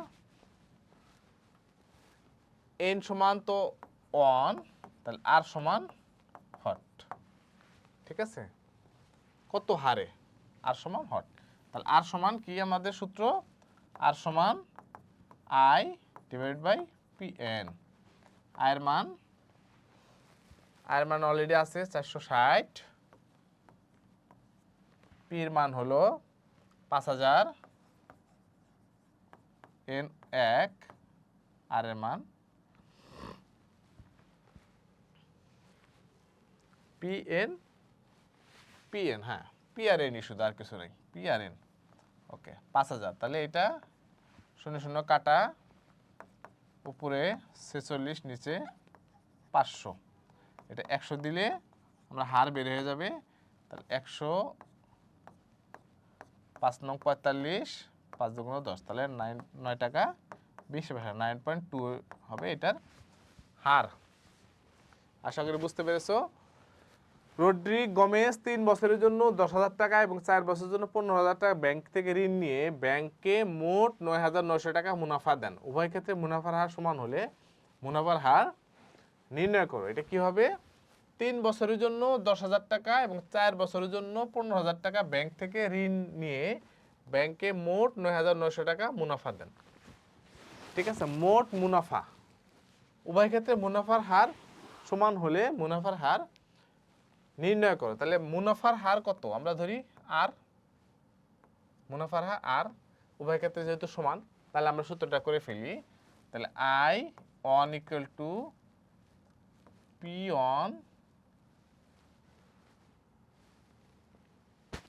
এন সমান তো অন, তাহলে আর সমান হট। ঠিক আছে, কত হারে, আর সমান হট, তাহলে আর সমান কি আমাদের সূত্র, আর সমান I divide by P N. আয়ের মান অলরেডি আছে 460, পির মান হলো 5000, এন 1, আর এর মান পি এন, হ্যাঁ পি আর এনই শুধু, আর কিছু নেই, পি আর এন। ওকে, 5000, তাহলে এটা 0 0 কাটা, উপরে 46, নিচে 500, এটা 100 দিলে আমরা হার বের হয়ে যাবে, তাহলে 100, 5 নং 45, 5 দুগুণ 10, তাহলে 9 টাকা 20 পয়সা, 9.2 হবে এটার হার। আশা করি বুঝতে পেরেছো। রড্রি গোমেজ 3 বছরের জন্য 10,000 টাকা এবং 4 বছরের জন্য 15,000 টাকা ব্যাংক থেকে ঋণ নিয়ে ব্যাংকে মোট 9,900 টাকা মুনাফা দেন। উভয় ক্ষেত্রে মুনাফার হার সমান হলে মুনাফার হার নির্ণয় করো। এটা কি হবে, 3 বছরের জন্য 10,000 টাকা এবং 4 বছরের জন্য 15,000 টাকা ব্যাংক থেকে ঋণ নিয়ে ব্যাংকে মোট 9,900 টাকা মুনাফা দেন। ঠিক আছে, মোট মুনাফা, উভয় ক্ষেত্রে মুনাফার হার সমান হলে মুনাফার হার নির্ণয় করো। তাহলে মুনাফার হার কত, আমরা ধরি আর, মুনাফার হার আর, উভয় ক্ষেত্রে যেহেতু সমান, তাহলে আমরা সূত্রটা করে ফেলি। তাহলে I on equal to P on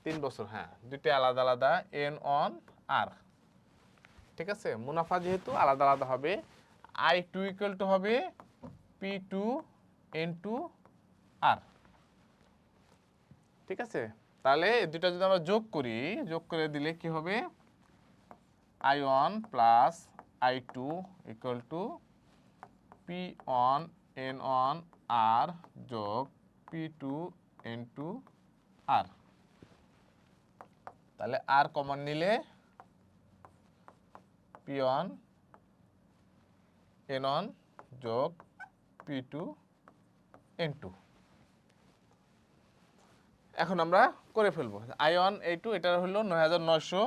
3 বছর, হ্যাঁ দুইটা আলাদা আলাদা, এন অন আর। ঠিক আছে, মুনাফা যেহেতু আলাদা আলাদা হবে, আই টু ইকুয়াল টু হবে পি টু এন টু আর। ঠিক আছে, তাহলে দুটা যদি আমরা যোগ করি, যোগ করে দিলে কি হবে, I one plus I two equal to P one N one R যোগ P two N two R. তাহলে আর কমন নিলে পি অন এন অন যোগ পি টু এন টু। এখন আমরা করে ফেলবো আই ওয়ান এই টু, এটা হলো 9,900,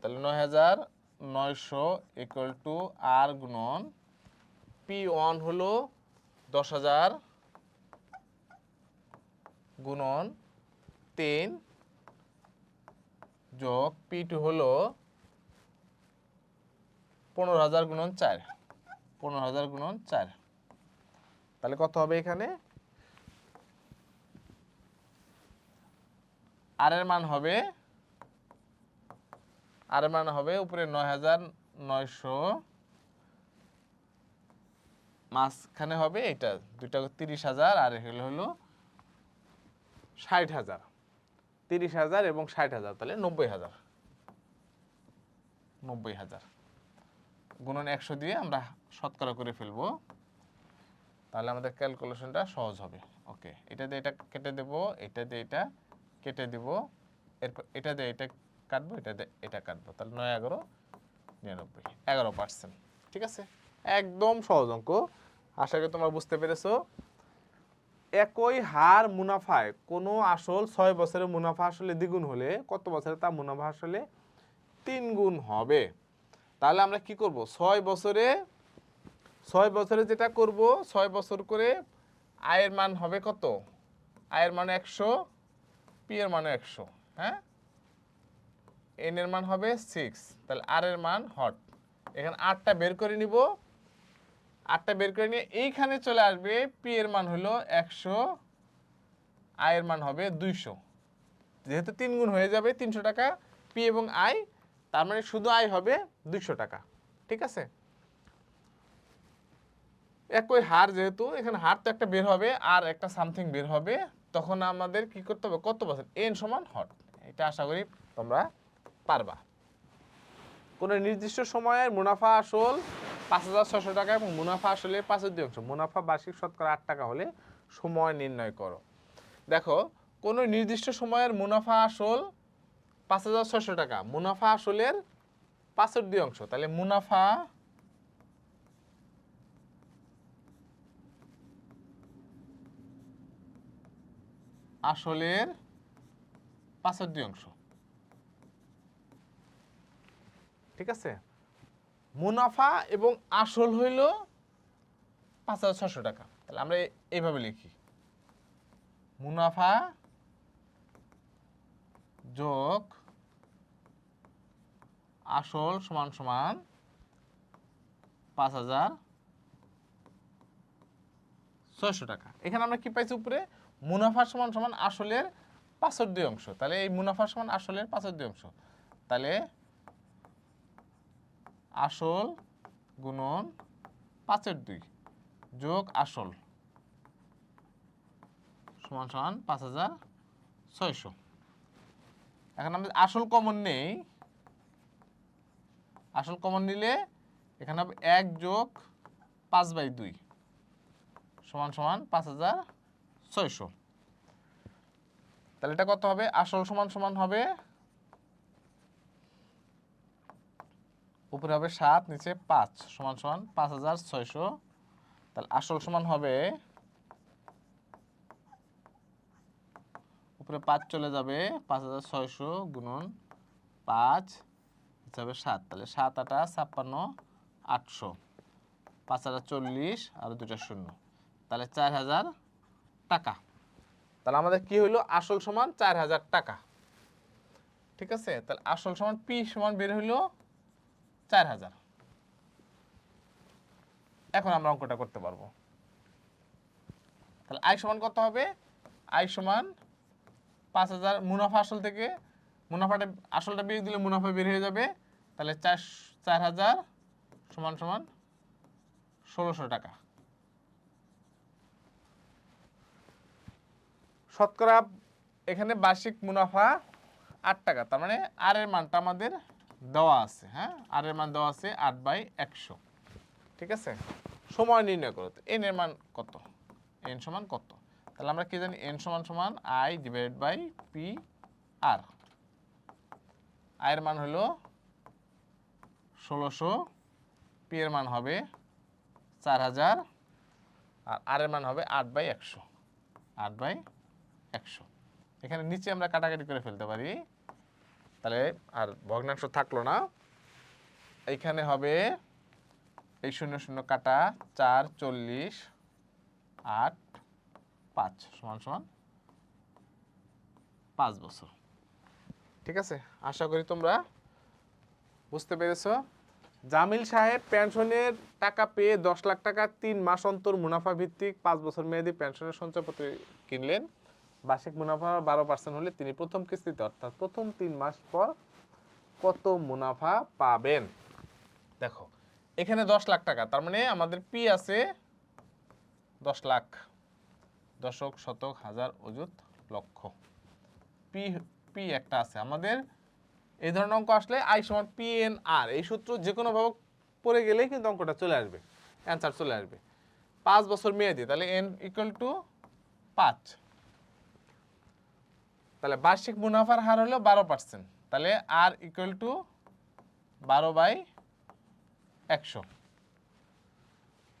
তাহলে 9,900 ইকুয়াল টু আর গুণন পি ওয়ান হলো 10,000 গুণন 3 যোগ পি টু হলো 15,000 গুণন 4, 15,000 গুণন 4। তাহলে কত হবে এখানে, আর এর মান হবে, উপরে 9,900, মাঝখানে হবে এটা দুইটা 30,000, আর এগুলো হলো 60,000, 30,000 এবং 60,000, তাহলে 90,000, 90,000 গুণন 100 দিয়ে আমরা শতকরা করে ফেলবো, তাহলে আমাদের ক্যালকুলেশনটা সহজ হবে। ওকে, এটা দিয়ে এটা কেটে দেব, এটা দিয়ে এটা কেটে দেব, এরপর এটা দিয়ে এটা কাটবো, এটা দিয়ে এটা কাটবো, তাহলে 9, 11, 99, 11%। ঠিক আছে, একদম সহজ অঙ্ক। আশা করি তোমরা বুঝতে পেরেছো। একই হার মুনাফায় কোনো আসল 6 বছরের মুনাফা আসলে দ্বিগুণ হলে কত বছরে তা মুনাফা আসলে 3 গুণ হবে। তাহলে আমরা কি করব, 6 বছরে যেটা করব, 6 বছর করে আয়ের মান হবে কত, আয়ের মান 100, পি এর মান 100, হ্যাঁ, এন এর মান হবে 6, তাহলে আর এর মান হট, এখানে 8টা বের করে নিব, 8টা বের করে নিয়ে এইখানে চলে আসবে, পি এর মান হলো 100, আই এর মান হবে 200, যেহেতু 3 গুণ হয়ে যাবে 300 টাকা পি এবং আই, তার মানে শুধু আই হবে 200 টাকা। ঠিক আছে, একই হার, যেহেতু এখানে হার তো একটা বের হবে আর একটা সামথিং বের হবে, তখন আমাদের কি করতে হবে, কত বছর, এন সমান হট। এটা আশা করি তোমরা পারবা। কোনো নির্দিষ্ট সময়ের মুনাফা আসল 5,600 টাকা এবং মুনাফা আসলের 5/2 মুনাফা বার্ষিক শতকরা 8 টাকা হলে সময় নির্ণয় করো। দেখো, কোনো নির্দিষ্ট সময়ের মুনাফা আসল 5,600 টাকা, মুনাফা আসলের 5/2, তাহলে মুনাফা আসলের 5/2, ঠিক আছে। মুনাফা এবং আসল হইল 5,600 টাকা, তাহলে আমরা এইভাবে লিখি, মুনাফা যোগ আসল সমান সমান 5,600 টাকা। এখানে আমরা কি পাইছি উপরে, মুনাফা সমান সমান আসলের 5/2, তাহলে এই মুনাফা সমান আসলের 5/2, তাহলে আসল গুণন 5/2 যোগ আসল সমান সমান 5,600। এখন আমরা আসল কমন নেই, আসল কমন নিলে এখানে হবে 1 যোগ 5/2 সমান সমান 5,600। তাহলে এটা কত হবে, আসল সমান সমান হবে উপরে হবে 7, নিচে 5 সমান সমান 5,600। তাহলে আসল সমান হবে, উপরে 5 চলে যাবে, 5,600 গুণন 5 হিসাবে 7, তাহলে 7 8 56 800, 5 8 40 আর 2টা শূন্য, তাহলে 4,000 টাকা। তাহলে আমাদের কি হইলো, আসল সমান 4,000 টাকা, ঠিক আছে। তাহলে আসল সমান পি সমান বের হইলো 4,000। এখন আমরা অঙ্কটা করতে পারবো। তাহলে আই সমান কত হবে, আই সমান 5,000 মুনাফা আসল থেকে, মুনাফাটা আসলটা বিয়োগ দিলে মুনাফা বের হয়ে যাবে, তাহলে 4,000 সমান সমান 1,600 টাকা। শতকরা এখানে বার্ষিক মুনাফা 8 টাকা, তার মানে আর এর মানটা আমাদের দেওয়া আছে, হ্যাঁ, আর এর মান দেওয়া আছে 8/100, ঠিক আছে। সময় নির্ণয় করো, এন এর মান কত, এন সমান কত, তাহলে আমরা কি জানি, এন সমান সমান I divided by P R, I এর মান হলো 1,600, পি এর মান হবে 4,000 আর আর এর মান হবে 8/100, 8/100। এখানে নিচে আমরা কাটাকাটি করে ফেলতে পারি, তাহলে আর ভগ্নাংশ থাকলো না। এইখানে হবে এই 0 0 কাটা 4 40 8 5 সমান সমান 5 বছর, ঠিক আছে। আশা করি তোমরা বুঝতে পেরেছো। জামিল সাহেব পেনশনের টাকা পেয়ে 10 লাখ টাকা 3 মাস অন্তর মুনাফা ভিত্তিক 5 বছর মেয়াদী পেনশনের সঞ্চয়পত্র কিনলেন। বার্ষিক মুনাফা 12% হলে তিনি প্রথম কিস্তিতে অর্থাৎ প্রথম 3 মাস পর কত মুনাফা পাবেন। দেখো, এখানে 10 লাখ টাকা, তার মানে আমাদের পি আছে 10 লাখ, দশক শতক হাজার অযুত লক্ষ, পি পি একটা আছে আমাদের। এই ধরনের অঙ্ক আসলে আই সমান পি এন আর, এই সূত্র যে কোনো ভাবে পড়ে গেলেই কিন্তু অঙ্কটা চলে আসবে, অ্যান্সার চলে আসবে। 5 বছর মেয়াদি, তাহলে এন ইকুয়াল টু 5, তাহলে বার্ষিক মুনাফার হার হলো 12%, তাহলে আর ইকুয়াল টু 12/100।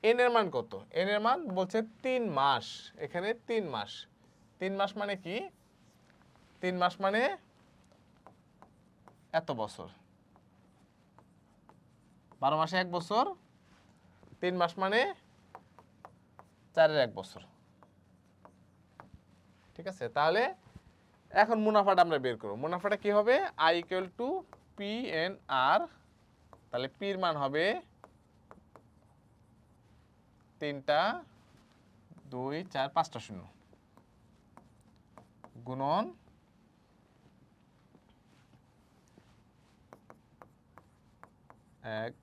এন এর মান কত, এন এর মান বলছে 3 মাস, এখানে 3 মাস, 3 মাস মানে কি, 3 মাস মানে এত বছর, 12 মাসে 1 বছর, 3 মাস মানে 4-এর 1 বছর, ঠিক আছে। তাহলে এখন মুনাফাটা আমরা বের করব। মুনাফাটা কি হবে, I equal to P N R, তাহলে পির মান হবে 3টা 2 4 5টা শূন্য গুণন এক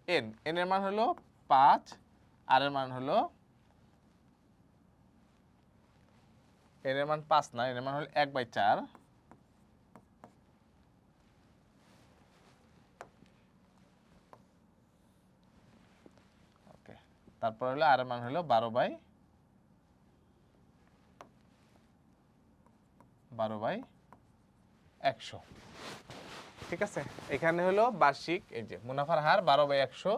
এন, এন এর মান হলো 5, আর এর মান হলো এর মান 5 না, এর মান হলো 1/4। ওকে, তারপর হলো আর এর মান হলো 12/100। ঠিক আছে, এখানে হলো বার্ষিক এই যে মুনাফার হার 12/100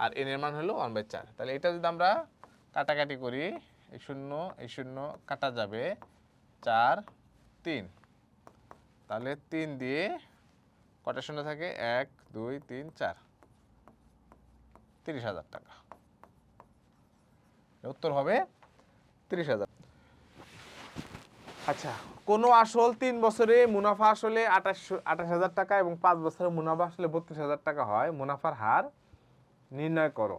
আর এন এর মান হলো 1/4। তাহলে এটা যদি আমরা কাটাকাটি করি, এই শূন্য কাটা যাবে, 4 3, তাহলে 3 দিয়ে কটা শূন্য থাকে, 1 2 3 4, 30,000 টাকা। উত্তর হবে 30,000। আচ্ছা, কোনো আসল 3 বছরে মুনাফা আসলে 28,000 টাকা এবং 5 বছরে মুনাফা আসলে 32,000 টাকা হয়, মুনাফার হার নির্ণয় করো।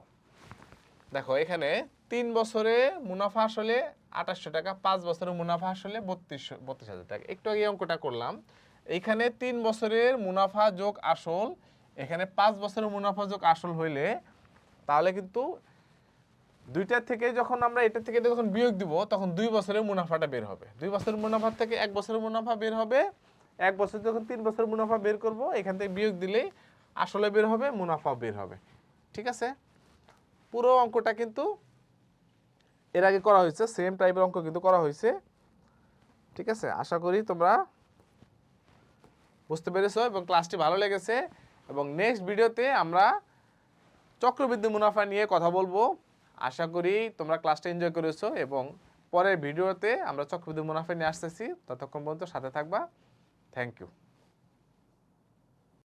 দেখো এখানে 3 বছরে মুনাফা আসলে 2800 টাকা, 5 বছরের মুনাফা আসলে 32,000 টাকা। একটু আগে অঙ্কটা করলাম, এইখানে 3 বছরের মুনাফা যোগ আসল, এখানে 5 বছরের মুনাফা যোগ আসল হইলে তাহলে কিন্তু দুইটার থেকে যখন আমরা এটা থেকে যখন বিয়োগ দিব তখন 2 বছরের মুনাফাটা বের হবে। 2 বছরের মুনাফা থেকে 1 বছরের মুনাফা বের হবে। 1 বছর যখন 3 বছরের মুনাফা বের করব, এখান থেকে বিয়োগ দিলেই আসলে বের হবে, মুনাফাও বের হবে। ঠিক আছে, পুরো অঙ্কটা কিন্তু এর আগে করা হয়েছে, সেম টাইপের অঙ্ক কিন্তু করা হয়েছে। ঠিক আছে, আশা করি তোমরা বুঝতে পেরেছো এবং ক্লাসটি ভালো লেগেছে। এবং নেক্সট ভিডিওতে আমরা চক্রবৃদ্ধি মুনাফা নিয়ে কথা বলবো। আশা করি তোমরা ক্লাসটা এনজয় করেছো এবং পরের ভিডিওতে আমরা চক্রবৃদ্ধি মুনাফা নিয়ে আসতেছি। ততক্ষণ পর্যন্ত সাথে থাকবা। Thank you.